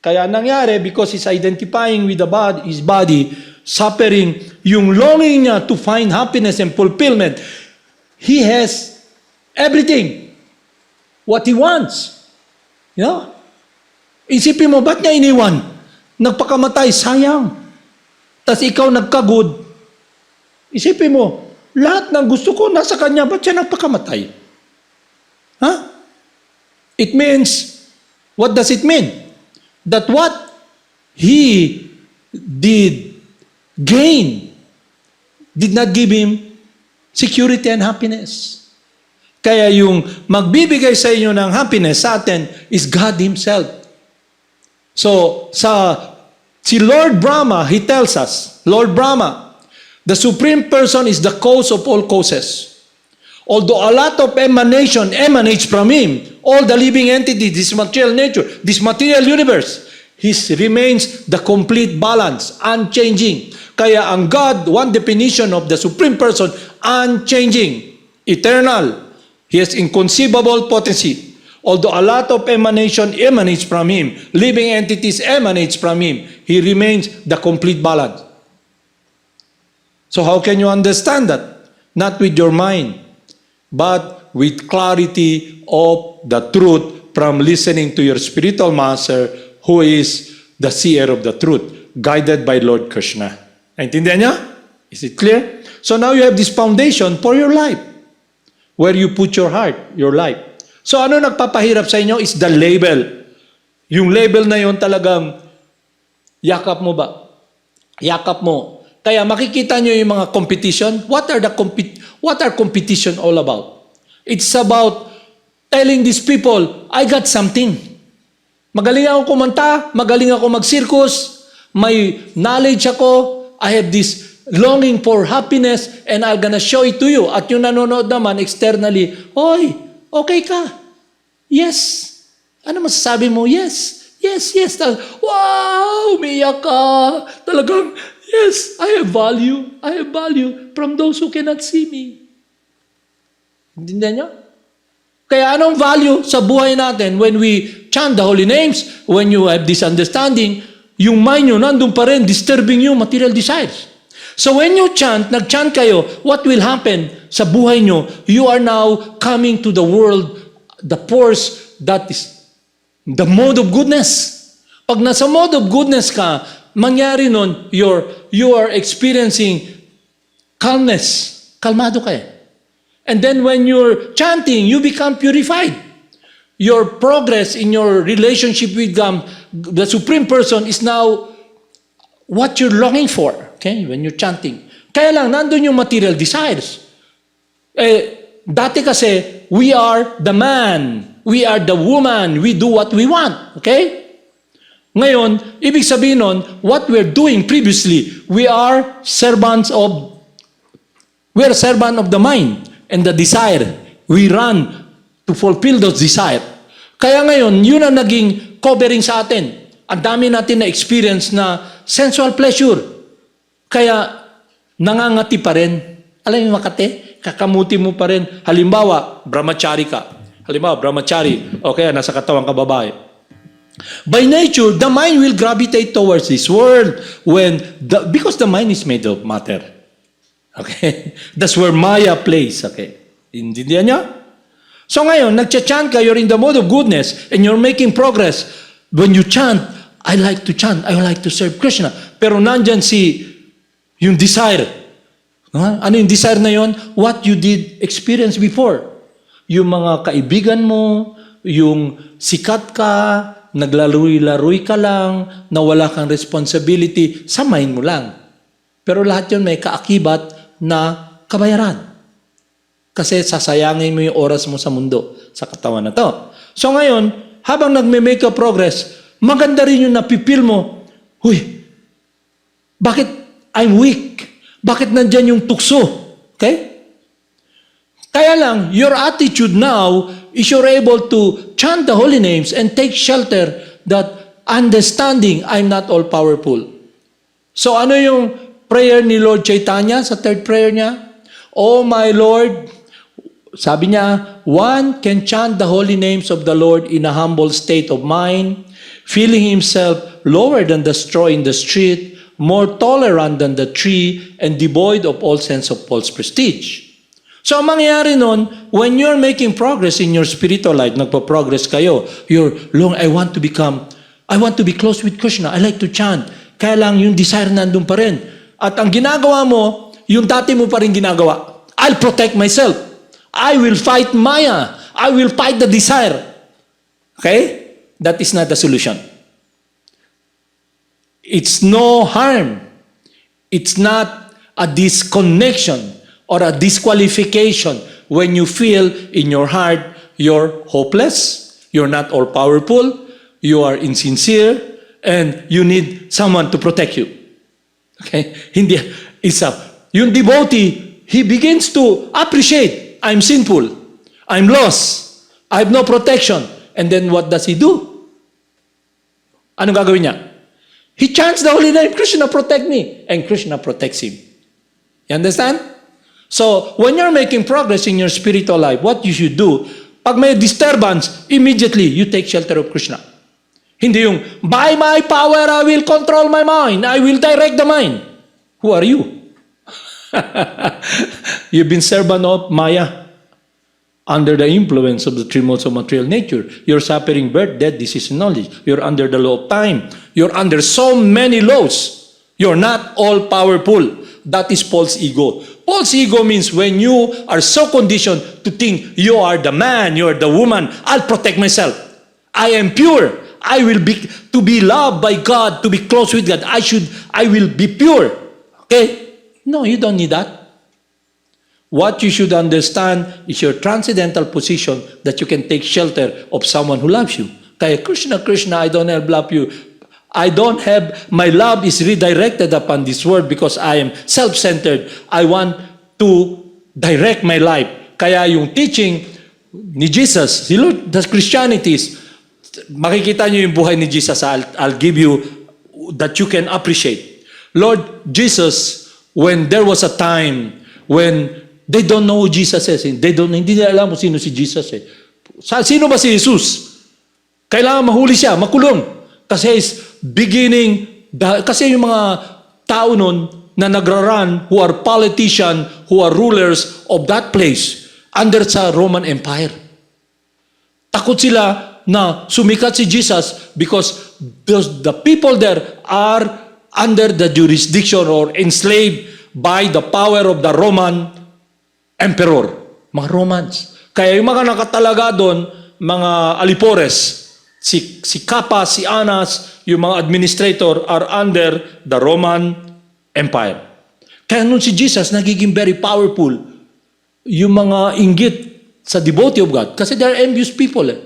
Kaya nangyari, because he's identifying with his body, suffering, yung longing niya to find happiness and fulfillment, he has everything. What he wants. Isipin mo, ba't niya iniwan? Nagpakamatay, sayang. tas ikaw nagka-good, isipin mo, lahat ng gusto ko nasa kanya, ba't siya nagpakamatay? Ha? It means, what does it mean? That what he did gain did not give him security and happiness. Kaya yung magbibigay sa inyo ng happiness sa atin is God Himself. So, si Lord Brahma, He tells us, Lord Brahma, the Supreme Person is the cause of all causes. Although a lot of emanation emanates from Him, all the living entities, this material nature, this material universe, He remains the complete balance, unchanging. Kaya ang God, one definition of the Supreme Person, unchanging, eternal. He has inconceivable potency. Although a lot of emanation emanates from Him, living entities emanates from Him, He remains the complete balance. So how can you understand that? Not with your mind, but with clarity of the truth from listening to your spiritual master who is the seer of the truth, guided by Lord Krsna. Naintindihan niya? Is it clear? So now you have this foundation for your life. Where you put your heart, your life. So ano nagpapahirap sa inyo is the label. Yung label na yon talagang yakap mo ba? Yakap mo. Kaya makikita nyo yung mga competition. What are competition all about? It's about telling these people, I got something. Magaling ako kumanta, magaling ako mag-circus, may knowledge ako, I have this longing for happiness and I'm gonna show it to you. At yung nanonood naman externally, Hoy, okay ka? Yes. Ano masasabi mo? Yes. Yes, yes. Wow, umiyak ka. Talagang, yes, I have value. I have value from those who cannot see me. Hindi niyo? Kaya anong value sa buhay natin when we chant the holy names, when you have this understanding, yung mind nyo nandun pa rin, disturbing you material desires. So when you chant, nag-chant kayo, what will happen sa buhay nyo? You are now coming to the world, the force that is the mode of goodness. Pag nasa mode of goodness ka, mangyari nun, you are experiencing calmness. Kalmado ka eh. And then when you're chanting, you become purified. Your progress in your relationship with God, the Supreme Person, is now what you're longing for. Okay? When you're chanting. Kaya lang, nandun yung material desires. Dati kasi, we are the man. We are the woman. We do what we want. Okay? Ngayon, ibig sabihin nun, what we're doing previously, we are servant of the mind and the desire. We run to fulfill those desires. Kaya ngayon, yun ang naging covering sa atin. Ang dami natin na experience na sensual pleasure. Kaya, nangangati pa rin. Alam mo makati? Kakamuti mo pa rin. Halimbawa, brahmachari ka. O kaya nasa katawang ka babae. By nature, the mind will gravitate towards this world because the mind is made of matter. Okay? That's where Maya plays. Okay? Intindihan niyo? So ngayon, nagcha-chant ka, you're in the mode of goodness and you're making progress. When you chant, I like to chant, I like to serve Krishna. Pero nandyan yung desire. Ano yung desire na yon? What you did experience before. Yung mga kaibigan mo, yung sikat ka, naglaruy-laruy ka lang, na wala kang responsibility, sa mind mo lang. Pero lahat yun may kaakibat na kabayaran. Kasi sasayangin mo yung oras mo sa mundo, sa katawan na to. So ngayon, habang nagme-make a progress, maganda rin yung napipil mo, huy, bakit I'm weak? Bakit nandyan yung tukso? Okay? Kaya lang, your attitude now is you're able to chant the holy names and take shelter that understanding I'm not all-powerful. So ano yung prayer ni Lord Chaitanya sa third prayer niya? Oh my Lord, sabi niya, one can chant the holy names of the Lord in a humble state of mind, feeling himself lower than the straw in the street, more tolerant than the tree, and devoid of all sense of false prestige. So, ang mangyayari nun, when you're making progress in your spiritual life, nagpo-progress kayo, I want to be close with Krishna. I like to chant. Kaya lang yung desire nandun pa rin. At ang ginagawa mo, yung dati mo pa rin ginagawa. I'll protect myself. I will fight Maya. I will fight the desire. Okay? That is not the solution. It's no harm. It's not a disconnection or a disqualification when you feel in your heart you're hopeless, you're not all-powerful, you are insincere, and you need someone to protect you. Okay? Hindi, yung devotee, he begins to appreciate, I'm sinful, I'm lost, I have no protection. And then what does he do? Anong gagawin niya? He chants the holy name, Krishna protect me, and Krishna protects him. You understand? So, when you're making progress in your spiritual life, what you should do, pag may disturbance, immediately you take shelter of Krishna. Hindi yung, by my power, I will control my mind. I will direct the mind. Who are you? You've been servant of Maya. Under the influence of the three modes of material nature. You're suffering birth, death, disease, and knowledge. You're under the law of time. You're under so many laws. You're not all-powerful. That is false ego. False ego means when you are so conditioned to think you are the man, you are the woman, I'll protect myself. I am pure. I will be, to be loved by God, to be close with God. I will be pure. Okay? No, you don't need that. What you should understand is your transcendental position that you can take shelter of someone who loves you. Kaya Krishna, Krishna, I don't have love you. I don't have, my love is redirected upon this world because I am self-centered. I want to direct my life. Kaya yung teaching ni Jesus, the Christianity is, makikita nyo yung buhay ni Jesus. I'll give you that you can appreciate. Lord Jesus, when there was a time when they don't know who Jesus is. Hindi nila alam kung sino si Jesus eh. Sino ba si Jesus? Kailangan mahuli siya, makulong. Kasi is kasi yung mga tao nun na nagraran who are politicians, who are rulers of that place under sa Roman Empire. Takot sila na sumikat si Jesus because the people there are under the jurisdiction or enslaved by the power of the Roman Emperor, mga Romans. Kaya yung mga nakatalaga doon, mga alipores, si Capa, si Anas, yung mga administrator are under the Roman Empire. Kaya nung si Jesus nagiging very powerful, yung mga inggit sa devotee of God, kasi they're envious people eh.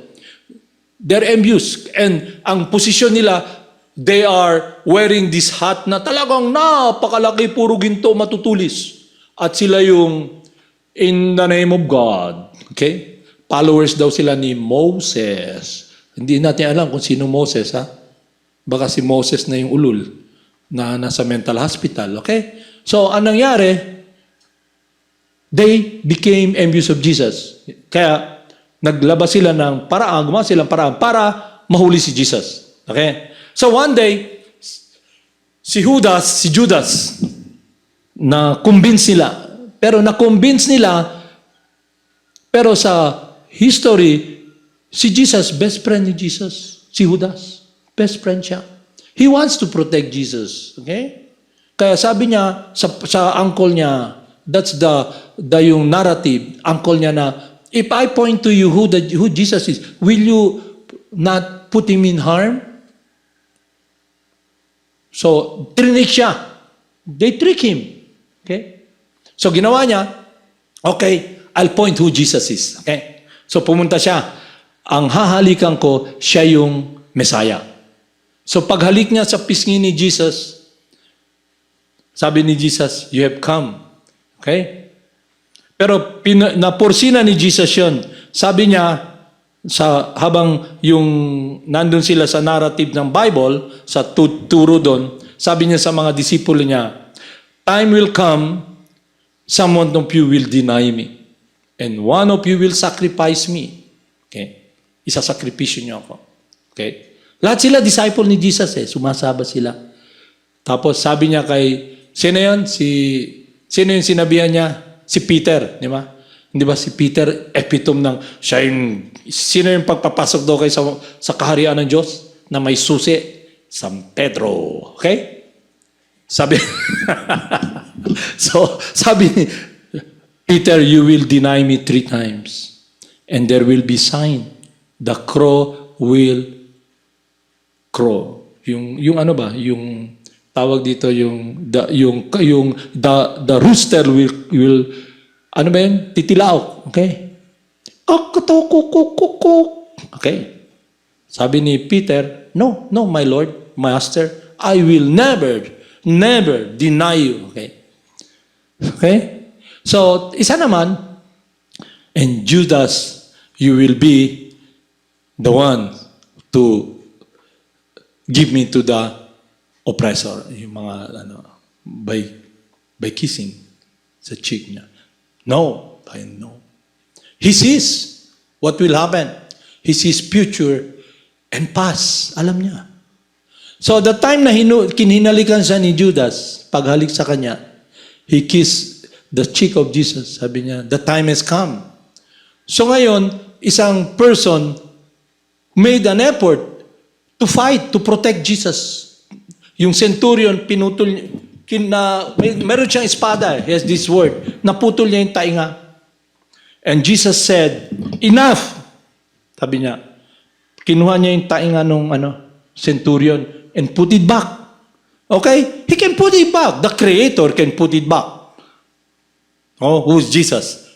They're envious. And ang posisyon nila, they are wearing this hat na talagang napakalaki, puro ginto, matutulis. At sila yung in the name of God. Okay? Followers daw sila ni Moses. Hindi natin alam kung sino Moses, ha? Baka si Moses na yung ulul na nasa mental hospital. Okay? So, anong nangyari? They became envious of Jesus. Kaya, naglabas sila ng paraan, gumawa silang paraan para mahuli si Jesus. Okay? So, one day, si Judas, na-convince sila. Pero na-convince nila, pero sa history, si Jesus, best friend ni Jesus. Si Judas, best friend siya. He wants to protect Jesus. Okay? Kaya sabi niya, sa uncle niya, that's yung narrative, uncle niya na, if I point to you who Jesus is, will you not put him in harm? So, trinik siya. They trick him. Okay? So, ginawa niya, okay, I'll point who Jesus is. Okay? So, pumunta siya. Ang hahalikan ko, siya yung Messiah. So, paghalik niya sa pisngi ni Jesus, sabi ni Jesus, you have come. Okay? Pero, naporsina ni Jesus yun. Sabi niya, habang yung nandun sila sa narrative ng Bible, sa turo doon, sabi niya sa mga disipulo niya, time will come, someone of you will deny me. And one of you will sacrifice me. Okay? Isasakripisyo niyo ako. Okay? Lahat sila disciple ni Jesus eh. Sumasaba sila. Tapos sabi niya kay, sino yun? Sino yung sinabihan niya? Si Peter. Di ba? Hindi ba si Peter, epitome ng, sino yung pagpapasok daw kayo sa kaharian ng Diyos? Na may susi? San Pedro. Okay? Sabi, so, sabi ni Peter, you will deny me 3 times. And there will be sign. The crow will crow. Yung ano ba? Yung tawag dito the rooster will ano ba yun? Titilaok. Okay? Okay. Sabi ni Peter, no, my Lord, Master, I will never deny you. Okay? Okay? So, isa naman, and Judas, you will be the one to give me to the oppressor. Yung mga, by kissing sa cheek niya. No, I know. He sees what will happen. He sees future and past. Alam niya. So, the time na kinhinalikan siya ni Judas, paghalik sa kanya, he kissed the cheek of Jesus. Sabi niya, the time has come. So ngayon, isang person made an effort to fight, to protect Jesus. Yung centurion, pinutol, meron siyang espada, he has this word, naputol niya yung tainga. And Jesus said, enough! Sabi niya, kinuha niya yung tainga nung centurion and put it back. Okay? He can put it back. The Creator can put it back. Oh, who's Jesus?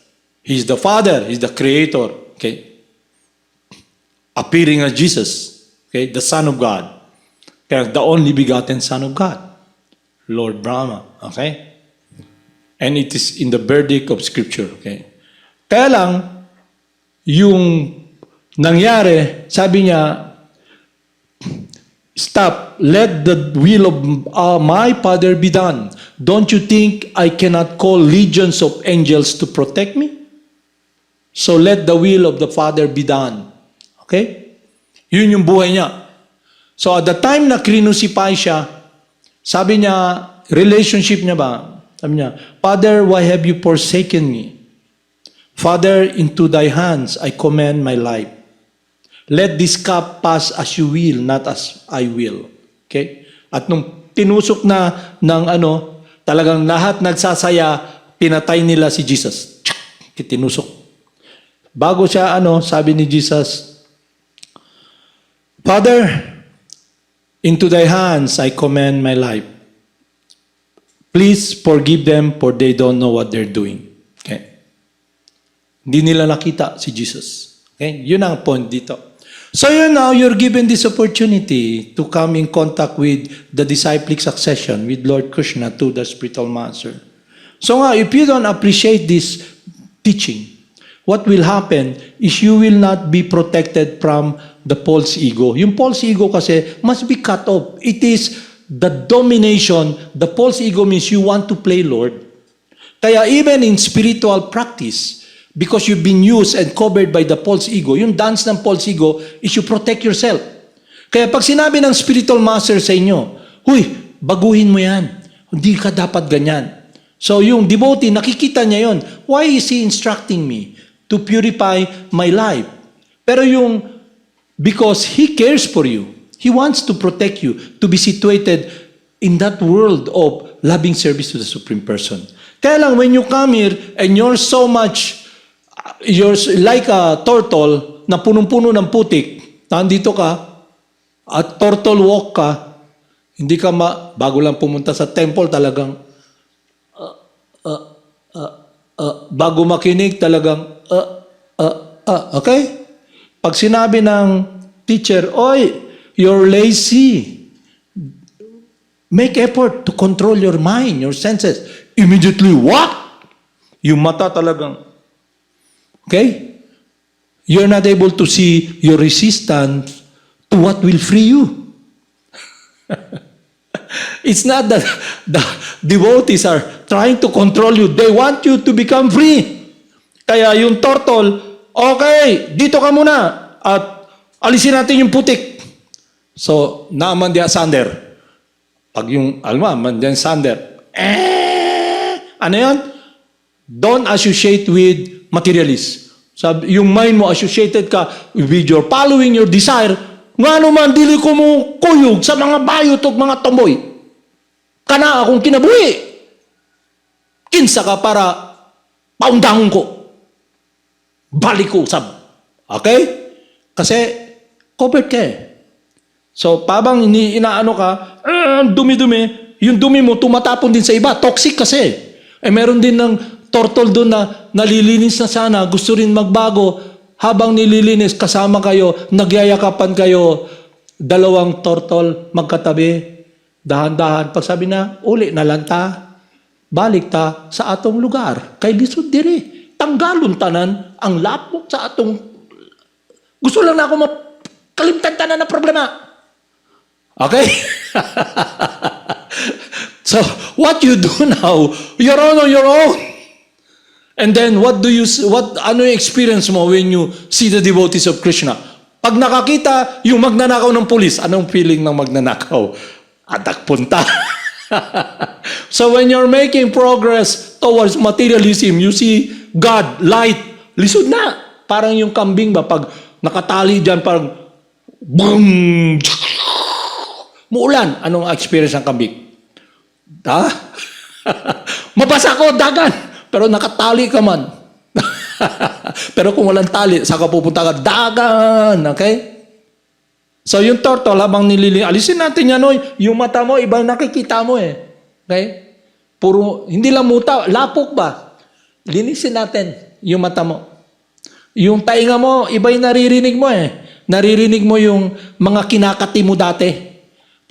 He's the Father. He's the Creator. Okay? Appearing as Jesus. Okay? The Son of God. Okay? The only begotten Son of God. Lord Brahma. Okay? And it is in the verdict of Scripture. Okay? Kaya lang, yung nangyari, sabi niya, stop, let the will of my Father be done. Don't you think I cannot call legions of angels to protect me? So let the will of the Father be done. Okay? Yun yung buhay niya. So at the time na crucify siya, sabi niya, relationship niya ba? Sabi niya, Father, why have you forsaken me? Father, into thy hands I commend my life. Let this cup pass as you will, not as I will. Okay? At nung tinusok na ng talagang lahat nagsasaya, pinatay nila si Jesus. Tinusok. Bago siya, sabi ni Jesus, Father, into thy hands I commend my life. Please forgive them for they don't know what they're doing. Okay? Hindi nila nakita si Jesus. Okay? Yun ang point dito. So now, you're given this opportunity to come in contact with the disciplic succession, with Lord Krsna to the spiritual master. So if you don't appreciate this teaching, what will happen is you will not be protected from the false ego. Yung false ego kasi must be cut off. It is the domination. The false ego means you want to play Lord. Kaya even in spiritual practice, because you've been used and covered by the false ego, yung dance ng false ego is you protect yourself. Kaya pag sinabi ng spiritual master sa inyo, huy, baguhin mo yan. Hindi ka dapat ganyan. So yung devotee, nakikita niya yon. Why is he instructing me? To purify my life. Pero because he cares for you. He wants to protect you, to be situated in that world of loving service to the Supreme Person. Kaya lang, when you come here and you're so much, you're like a turtle na punong-puno ng putik, nandito ka, at turtle walk ka, hindi ka bago lang pumunta sa temple talagang, bago makinig talagang, okay? Pag sinabi ng teacher, oy, you're lazy, make effort to control your mind, your senses. Immediately, what? Yung mata talagang, okay? You're not able to see your resistance to what will free you. It's not that the devotees are trying to control you. They want you to become free. Kaya yung turtle, okay, dito ka muna at alisin natin yung putik. So, naaman diya sander. Pag yung, man diyan sander. Ano yan? Don't associate with materialist. Sabi, yung mind mo, associated ka with your following your desire, nga naman, dili ko mo kuyog sa mga bayot o mga tomboy. kana akong kinabuhi. Kinsa ka para paundangon ko. Balik ko usab. Okay? Kasi covered ka eh. So, pabang inaano ka, dumi-dumi, yung dumi mo tumatapon din sa iba. Toxic kasi. Meron din ng turtle doon na nalilinis na sana, gusto rin magbago. Habang nililinis, kasama kayo, nagyayakapan kayo, dalawang turtle magkatabi, dahan-dahan. Pag sabi na, uli na lang ta, balik ta sa atong lugar. Kay lisod diri. Tanggalon tanan ang lapok sa atong... Gusto lang na ako makalimtan tanan na problema. Okay? So, what you do now, you're on your own. And then, ano yung experience mo when you see the devotees of Krishna? Pag nakakita yung magnanakaw ng pulis, anong feeling ng magnanakaw? Adak punta. So, when you're making progress towards materialism, you see God, light, lisod na. Parang yung kambing ba, pag nakatali dyan, parang boom! Muulan. Anong experience ng kambing? Ha? Mabasa ko, dagan. Pero nakatali ka man. Pero kung walang tali, saka pupunta ka, dagan. Okay? So yung turtle, habang nililing, alisin natin yan, yung mata mo, ibang nakikita mo eh. Okay? Puro, hindi lang muta, lapok ba? Linisin natin yung mata mo. Yung tainga mo, iba yung naririnig mo eh. Naririnig mo yung mga kinakati mo dati.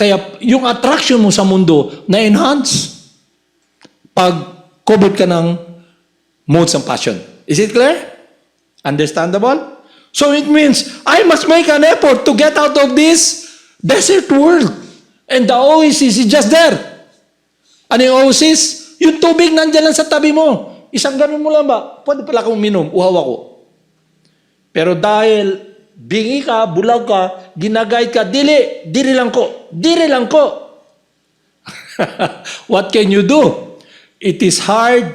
Kaya yung attraction mo sa mundo na-enhance pag covered ka ng modes and passion. Is it clear? Understandable? So it means, I must make an effort to get out of this desert world. And the oasis is just there. Ano yung oasis? Yung tubig nandyan lang sa tabi mo. Isang ganun mo lang ba? Pwede pala akong minom, uhaw ako. Pero dahil bingi ka, bulag ka, ginagayad ka, dili lang ko. What can you do? It is hard,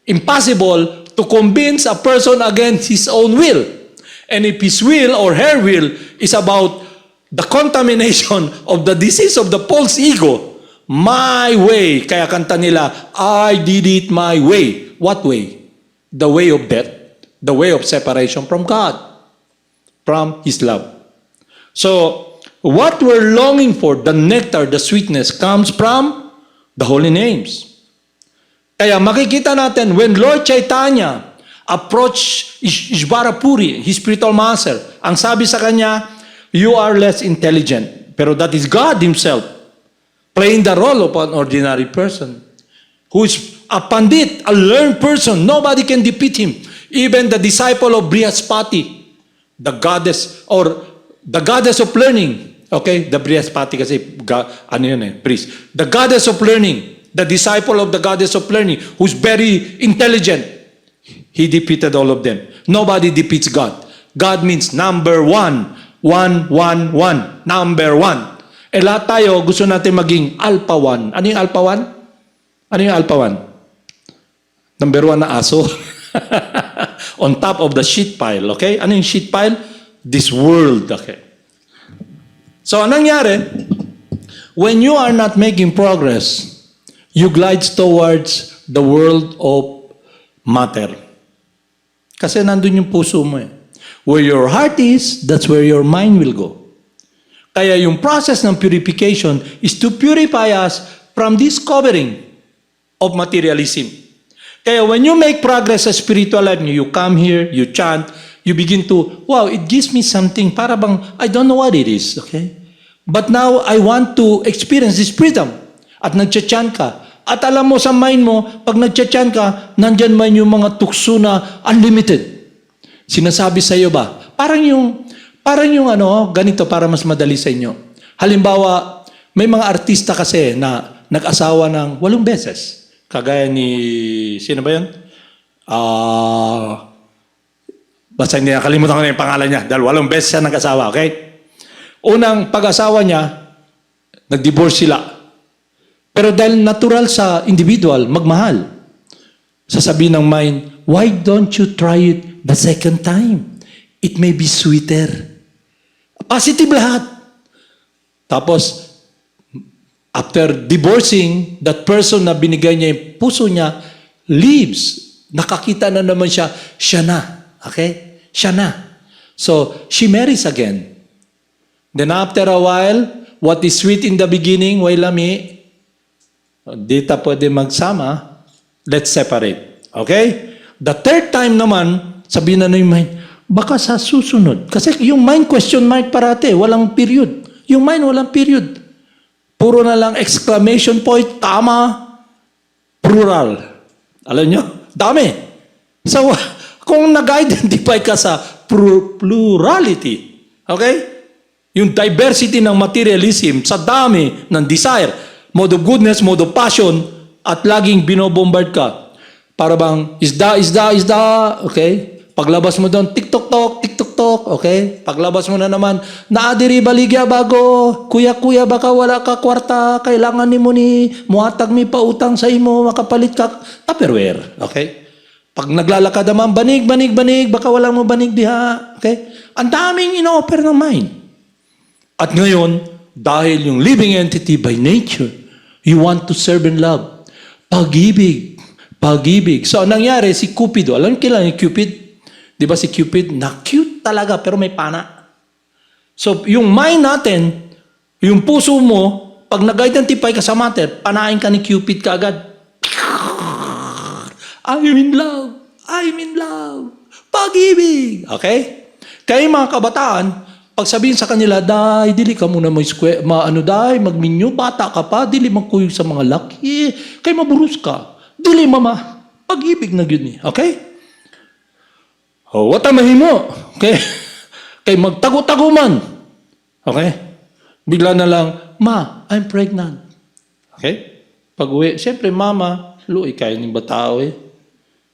impossible to convince a person against his own will. And if his will or her will is about the contamination of the disease of the false ego, my way, kaya kanta nila, I did it my way. What way? The way of death, the way of separation from God. From His love. So, what we're longing for, the nectar, the sweetness, comes from the holy names. Kaya makikita natin, when Lord Chaitanya approached Ishvarapuri, his spiritual master, ang sabi sa kanya, you are less intelligent. Pero that is God Himself, playing the role of an ordinary person, who is a pandit, a learned person. Nobody can defeat him. Even the disciple of Brihaspati, the goddess of learning. Okay? The Brihaspati kasi, priest. The goddess of learning, the disciple of the goddess of learning, who's very intelligent. He defeated all of them. Nobody defeats God. God means number one. One. Number one. Lahat tayo, gusto natin maging alpha one. Ano yung alpha one? Ano yung alpha one? Number one na aso. On top of the sheet pile, okay? Ano yung sheet pile? This world, okay? So, anong nangyari? When you are not making progress, you glide towards the world of matter. Kasi nandun yung puso mo eh. Where your heart is, that's where your mind will go. Kaya yung process ng purification is to purify us from this covering of materialism. Kaya when you make progress sa spiritual life, you come here, you chant, you begin to, wow, it gives me something, para bang, I don't know what it is, okay? But now, I want to experience this freedom. At nagcha-chant ka. At alam mo sa mind mo, pag nagcha-chant ka, nandyan man yung mga tukso na unlimited. Sinasabi sa iyo ba? Parang yung ganito, para mas madali sa inyo. Halimbawa, may mga artista kasi na nag-asawa ng 8 beses. Kagaya ni, sino ba yun? Basta hindi nakalimutan ko na yung pangalan niya. Dahil 8 beses siya nag-asawa, okay? Unang pag-asawa niya, nag-divorce sila. Pero dahil natural sa individual, magmahal. Sasabihin ng mind, why don't you try it the second time? It may be sweeter. Positive lahat. Tapos, After divorcing, that person na binigay niya yung puso niya, leaves. Nakakita na naman siya, siya na. Okay? Siya na. So, she marries again. Then after a while, what is sweet in the beginning, way lami, di ta pwede magsama, let's separate. Okay? The third time naman, sabihin na yung mind, baka sa susunod. Kasi yung mind question mark parate, walang period. Yung mind walang period. Puro na lang exclamation point, tama, plural. Alam nyo? Dami. So, kung nag-identify ka sa plurality, okay? Yung diversity ng materialism sa dami ng desire, mode of goodness, mode of passion, at laging binobombard ka. Para bang, isda, okay? Paglabas mo doon, tiktok-tok, okay? Paglabas mo na naman, naadiri baligya bago, kuya, baka wala ka kwarta, kailangan ni mo ni, muhatag mi pautang sa imo, makapalit ka, Tupperware, okay? Pag naglalakad naman, banig, baka wala mo banig diha, okay? Ang daming ino-offer ng mind. At ngayon, dahil yung living entity by nature, you want to serve and love. Pag-ibig. So, anong nangyari, si Cupido, alam kailan yung Cupid? Di ba si Cupid, na-cute talaga, pero may pana. So, yung mind natin, yung puso mo, pag nag-identify ka sa matter, panain ka ni Cupid kaagad. I'm in love. Pag-ibig. Okay? Kaya yung mga kabataan, pag sabihin sa kanila, day, dili ka muna magminyo, bata ka pa, dili magkuyog sa mga laki, kaya maburus ka. Dili, mama. Pag-ibig na yun eh. Okay? What am mo? Okay? Kay magtago-tago man. Okay? Bigla na lang, ma, I'm pregnant. Okay? Pag-uwi, siyempre, mama, luoy kayo ng batao eh.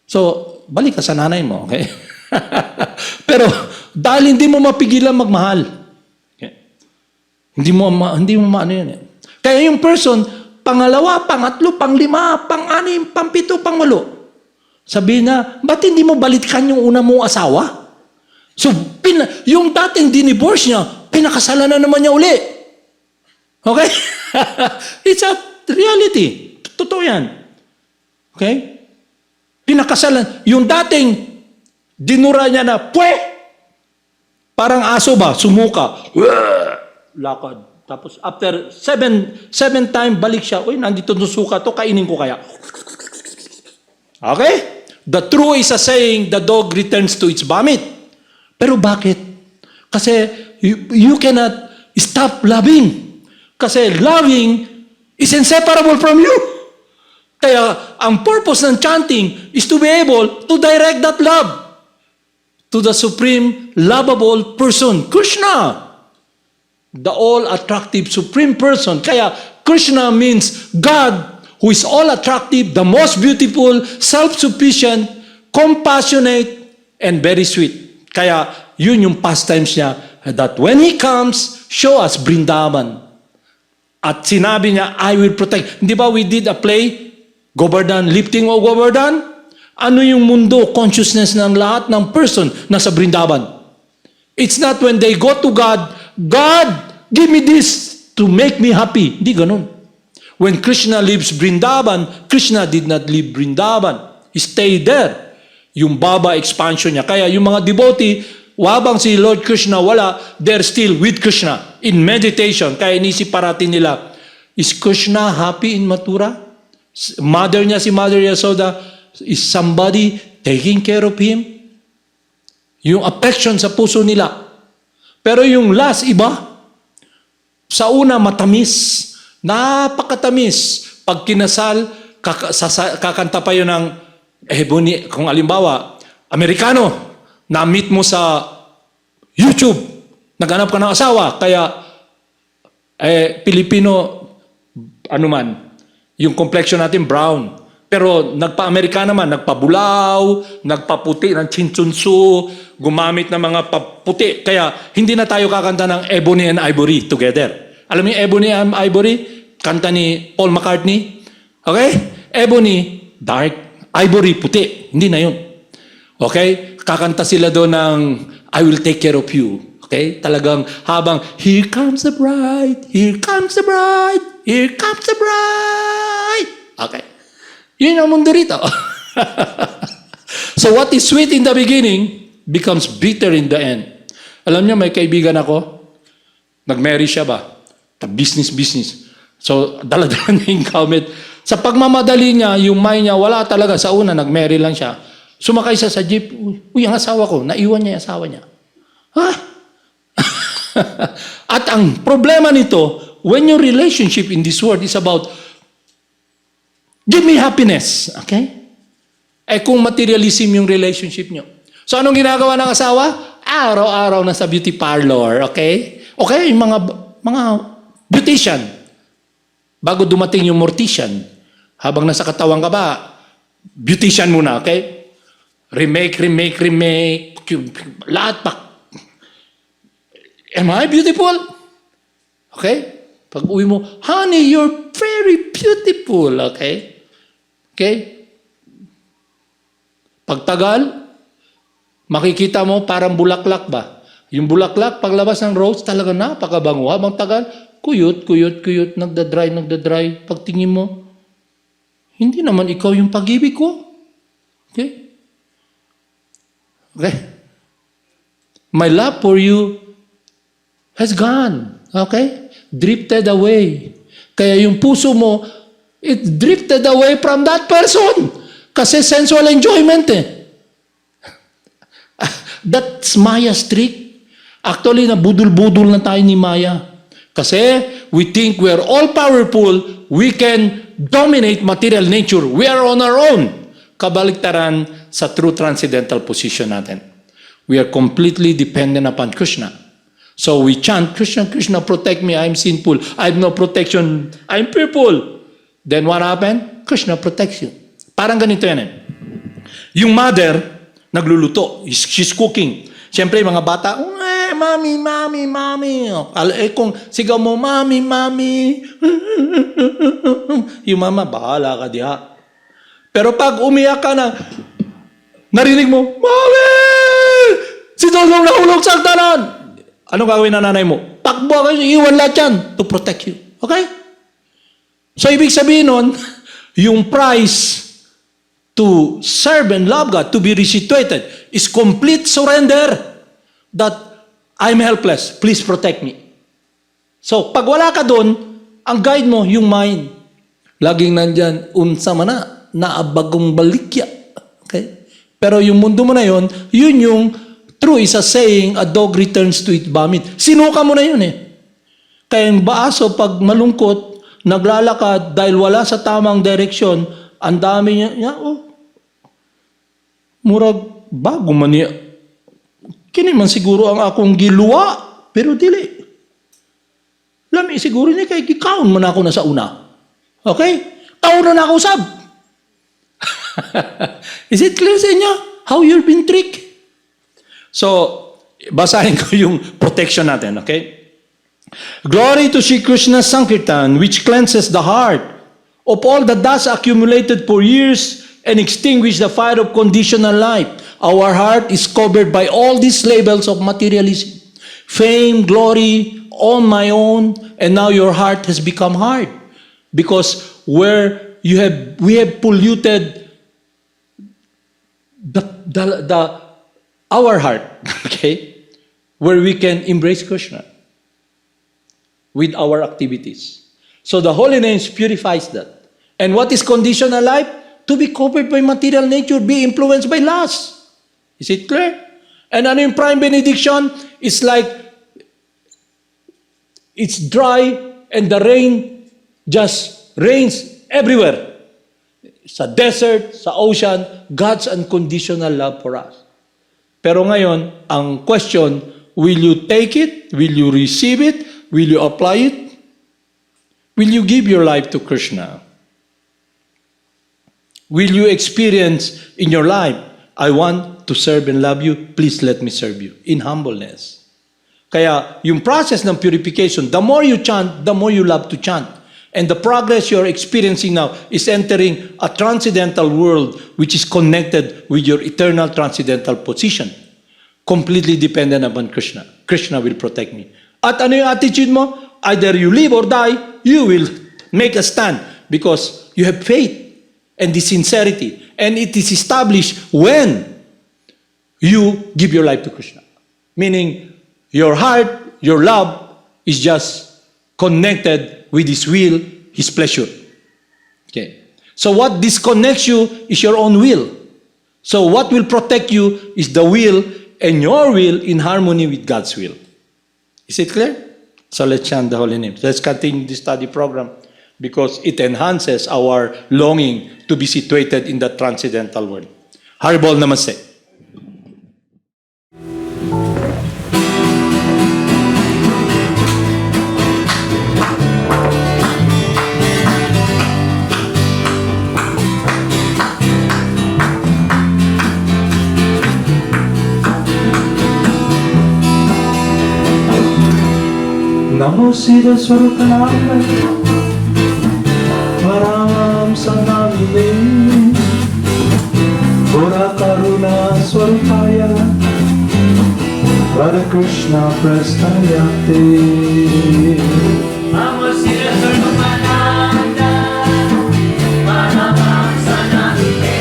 So, balik ka sa nanay mo. Okay? Pero, dahil hindi mo mapigilan magmahal. Okay? Hindi mo maano yun eh. Kaya yung person, pangalawa, pangatlo, panglima, pang-anim, pampito, pangwalo. Sabihin na, ba't hindi mo balikan yung una mong asawa? So, yung dating dinivorce niya, pinakasalan na naman niya uli. Okay? It's a reality. Totoo yan. Okay? Pinakasalan. Yung dating dinura niya na, parang aso ba, sumuka. Lakad. Tapos after seven time, balik siya. Uy, nandito suka to, kainin ko kaya. Okay? The true is a saying, the dog returns to its vomit. Pero bakit? Kasi you cannot stop loving. Kasi loving is inseparable from you. Kaya ang purpose ng chanting is to be able to direct that love to the supreme lovable person, Krishna. The all-attractive supreme person. Kaya Krishna means God who is all-attractive, the most beautiful, self-sufficient, compassionate, and very sweet. Kaya yun yung pastimes niya, that when He comes, show us Vrindavan. At sinabi niya, I will protect. Di ba we did a play, Govardhan, Lifting of Govardhan? Ano yung mundo, consciousness ng lahat ng person na sa Vrindavan? It's not when they go to God, God, give me this to make me happy. Hindi ganun. When Krishna leaves Vrindavan, Krishna did not leave Vrindavan. He stayed there. Yung Baba expansion niya. Kaya yung mga devotee, wabang si Lord Krishna wala, they're still with Krishna in meditation. Kaya inisip parati nila, is Krishna happy in Mathura? Mother niya, si Mother Yasoda, is somebody taking care of him? Yung affection sa puso nila. Pero yung last, iba. Sa una, matamis. Napakatamis. Pag kinasal, kakanta pa yun ng, kung alimbawa, Amerikano, na-meet mo sa YouTube, naghanap ka ng asawa, kaya, Pilipino, ano man, yung complexion natin, brown. Pero nagpa-Amerikano naman, nagpabulaw, nagpaputi ng chinchunsu, gumamit ng mga paputi. Kaya, hindi na tayo kakanta ng Ebony and Ivory together. Alam niyo Ebony and Ivory? Kanta ni Paul McCartney. Okay? Ebony, dark. Ivory, puti. Hindi na yun. Okay? Kakanta sila doon ng I will take care of you. Okay? Talagang habang, here comes the bride, Here comes the bride. Okay. Yun ang mundo rito. So what is sweet in the beginning becomes bitter in the end. Alam niyo, may kaibigan ako, nag-marry siya ba? Business. So, dala-dala niya yung comment. Sa pagmamadali niya, yung mind niya, wala talaga. Sa una, nag-marry lang siya. Sumakay siya sa jeep. Uy, ang asawa ko. Naiwan niya yung asawa niya. Ha? At ang problema nito, when your relationship in this world is about give me happiness, okay? Eh kung materialism yung relationship nyo. So anong ginagawa ng asawa? Araw-araw na sa beauty parlor, okay? Okay, yung mga beautician. Bago dumating yung mortician, habang nasa katawan ka ba, beautician muna, okay? Remake. Lahat pa. Am I beautiful? Okay? Pag uwi mo, honey, you're very beautiful, okay? Okay? Pagtagal, makikita mo parang bulaklak ba? Yung bulaklak, paglabas ng rose, talaga napakabango. Habang tagal, kuyot, nagdadry. Pagtingin mo, hindi naman ikaw yung pag-ibig ko. Okay? Okay? My love for you has gone. Okay? Drifted away. Kaya yung puso mo, it drifted away from that person. Kasi sensual enjoyment eh. That's Maya's trick. Actually, nabudol-budol na tayo ni Maya. Kasi we think we are all powerful, we can dominate material nature. We are on our own. Kabaliktaran sa true transcendental position natin. We are completely dependent upon Krishna. So we chant, Krishna, Krishna, protect me, I'm sinful. I have no protection, I'm fearful. Then what happened? Krishna protects you. Parang ganito yan eh. Yung mother, nagluluto. She's cooking. Siyempre, mga bata, mami. Kung sigaw mo, mami. Yung mama, bahala ka diha. Pero pag umiyak ka na, narinig mo, mami! Si Dodong nahulog sa altanan! Anong gagawin ng nanay mo? Takbo ka, iwan lahat yan to protect you. Okay? So, ibig sabihin nun, yung price to serve and love God, to be resituated, is complete surrender that I'm helpless. Please protect me. So, pag wala ka doon, ang guide mo, yung mind. Laging nandyan, unsa man na, naabagong balikya. Okay? Pero yung mundo mo na yun yung true is a saying, a dog returns to its vomit. Sinuka mo na yun eh. Kaya yung baaso, pag malungkot, naglalakad dahil wala sa tamang direksyon, ang dami niya, murag bago man niya. Kini man siguro ang akong giluwa, pero dili. Lami siguro niya kay gikaon man ako na sa una. Okay? Kaon na ako sab. Is it clear sa inyo how you've been tricked? So, basahin ko yung protection natin, okay? Glory to Sri Krishna's Sankirtan, which cleanses the heart of all the dust accumulated for years and extinguish the fire of conditional life. Our heart is covered by all these labels of materialism. Fame, glory, on my own, and now your heart has become hard. Because where we have polluted our heart, okay, where we can embrace Krishna with our activities. So the holy names purifies that. And what is conditional life? To be covered by material nature, be influenced by lust. Is it clear? And ano yung prime benediction? It's like, it's dry and the rain just rains everywhere. Sa desert, sa ocean, God's unconditional love for us. Pero ngayon, ang question, will you take it? Will you receive it? Will you apply it? Will you give your life to Krishna? Will you experience in your life, I want to serve and love you, please let me serve you, in humbleness. Kaya yung process ng purification, the more you chant, the more you love to chant. And the progress you're experiencing now is entering a transcendental world which is connected with your eternal transcendental position. Completely dependent upon Krishna. Krishna will protect me. At ano yung attitude mo? Either you live or die, you will Make a stand because you have faith and the sincerity. And it is established when you give your life to Krishna. Meaning, your heart, your love is just connected with His will, His pleasure. Okay. So what disconnects you is your own will. So what will protect you is the will and your will in harmony with God's will. Is it clear? So let's chant the holy name. Let's continue this study program because it enhances our longing to be situated in the transcendental world. Haribol Namaste. Namo Siddhaswarupananda, Paramahamsa Namine, Pura Karuna Swarupaya, Radha Krishna Prastayate. Namo Siddhaswarupananda, Paramahamsa Namine,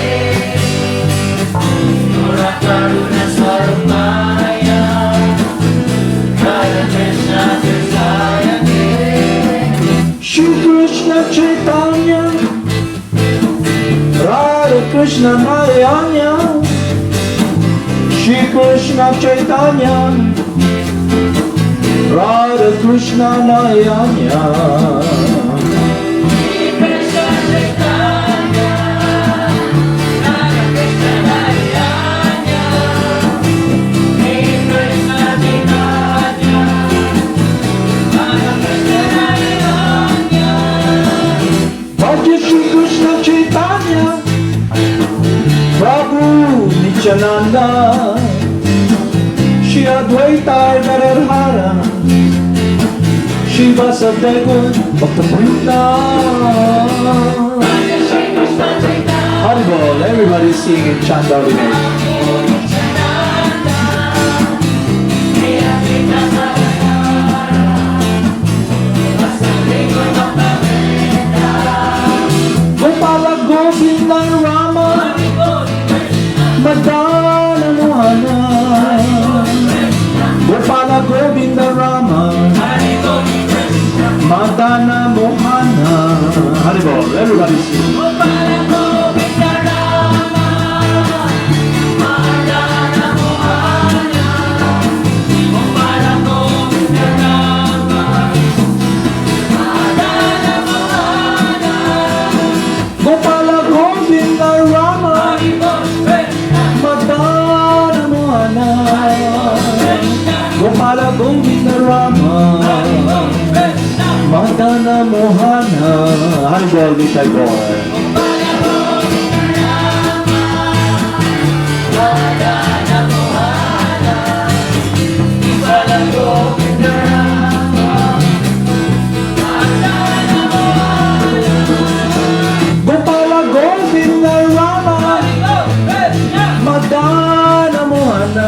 Pura Karuna Swarupaya, Radha Krishna Prastayate. Shri Krishna Chaitanya, Radha Krishna Narayanya, Shri Krishna Chaitanya, Radha Krishna Narayanya. Bhaja Shri Krishna Chaitanya, Prabhu Nityananda, Shri Advaita Gadadhara, Shri Vasudeva Bhaktavrinda. Haribol, everybody sing and chant out the name. Gopala Govinda Rama, Madana Mohana. Gopala Govinda Rama, Madana Mohana. Haribol, everybody sing. Gopala Govinda Rama, Madana Mohana. Gopala Govinda Rama, Madana Mohana. Haribol, Vishal Boy. Gopala Govinda Rama, Madana Mohana.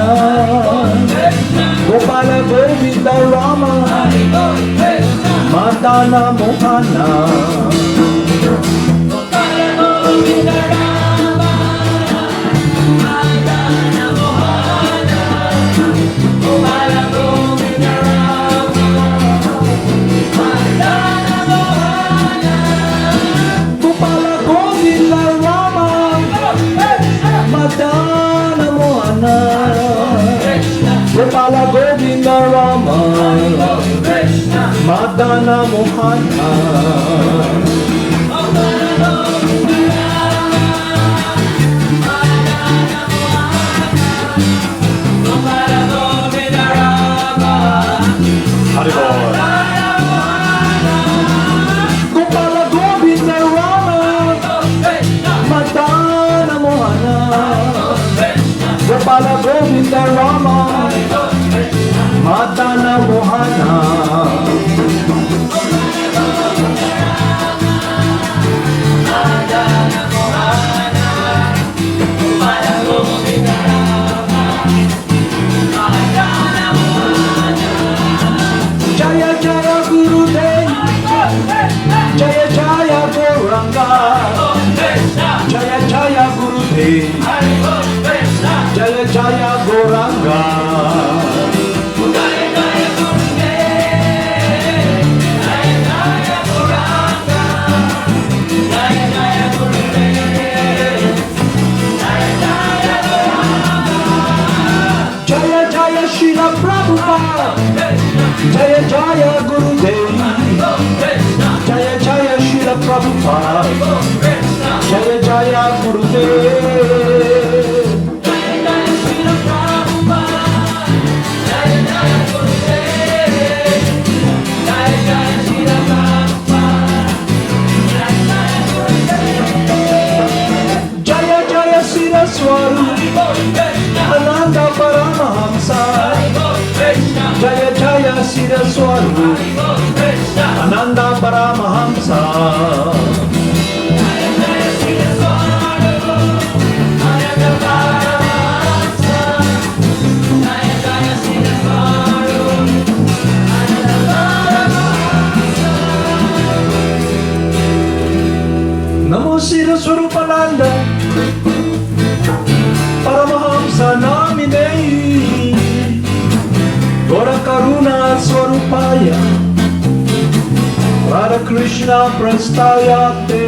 Gopala Govinda Rama, Madana Mohana. Gopala Govinda Rama, Madana Mohana. Gopala Govinda Rama, Madana Mohana. Haribol. Gopala Govinda Rama, Madana Mohana. Gopala Govinda Rama, Madana Mohana. Prabhupada, Krishna, Jaya Jaya Gurudev. Jaya Jaya Srila Prabhupada, Jaya Jaya Gurudev, Jaya Jaya Srila Prabhupada, Jaya Jaya Gurudev, Jaya Jaya Siddhaswarupananda Paramahamsa, Krishna, Jaya Jaya Siddhaswarupananda Paramahamsa. Jaya Jaya Siddhaswarupananda Paramahamsa, Jaya Jaya Siddhaswarupananda Paramahamsa. Namo Siddhaswarupananda Paramahamsa Namine Gora Karuna Swarupaya Radha Krishna Prastayate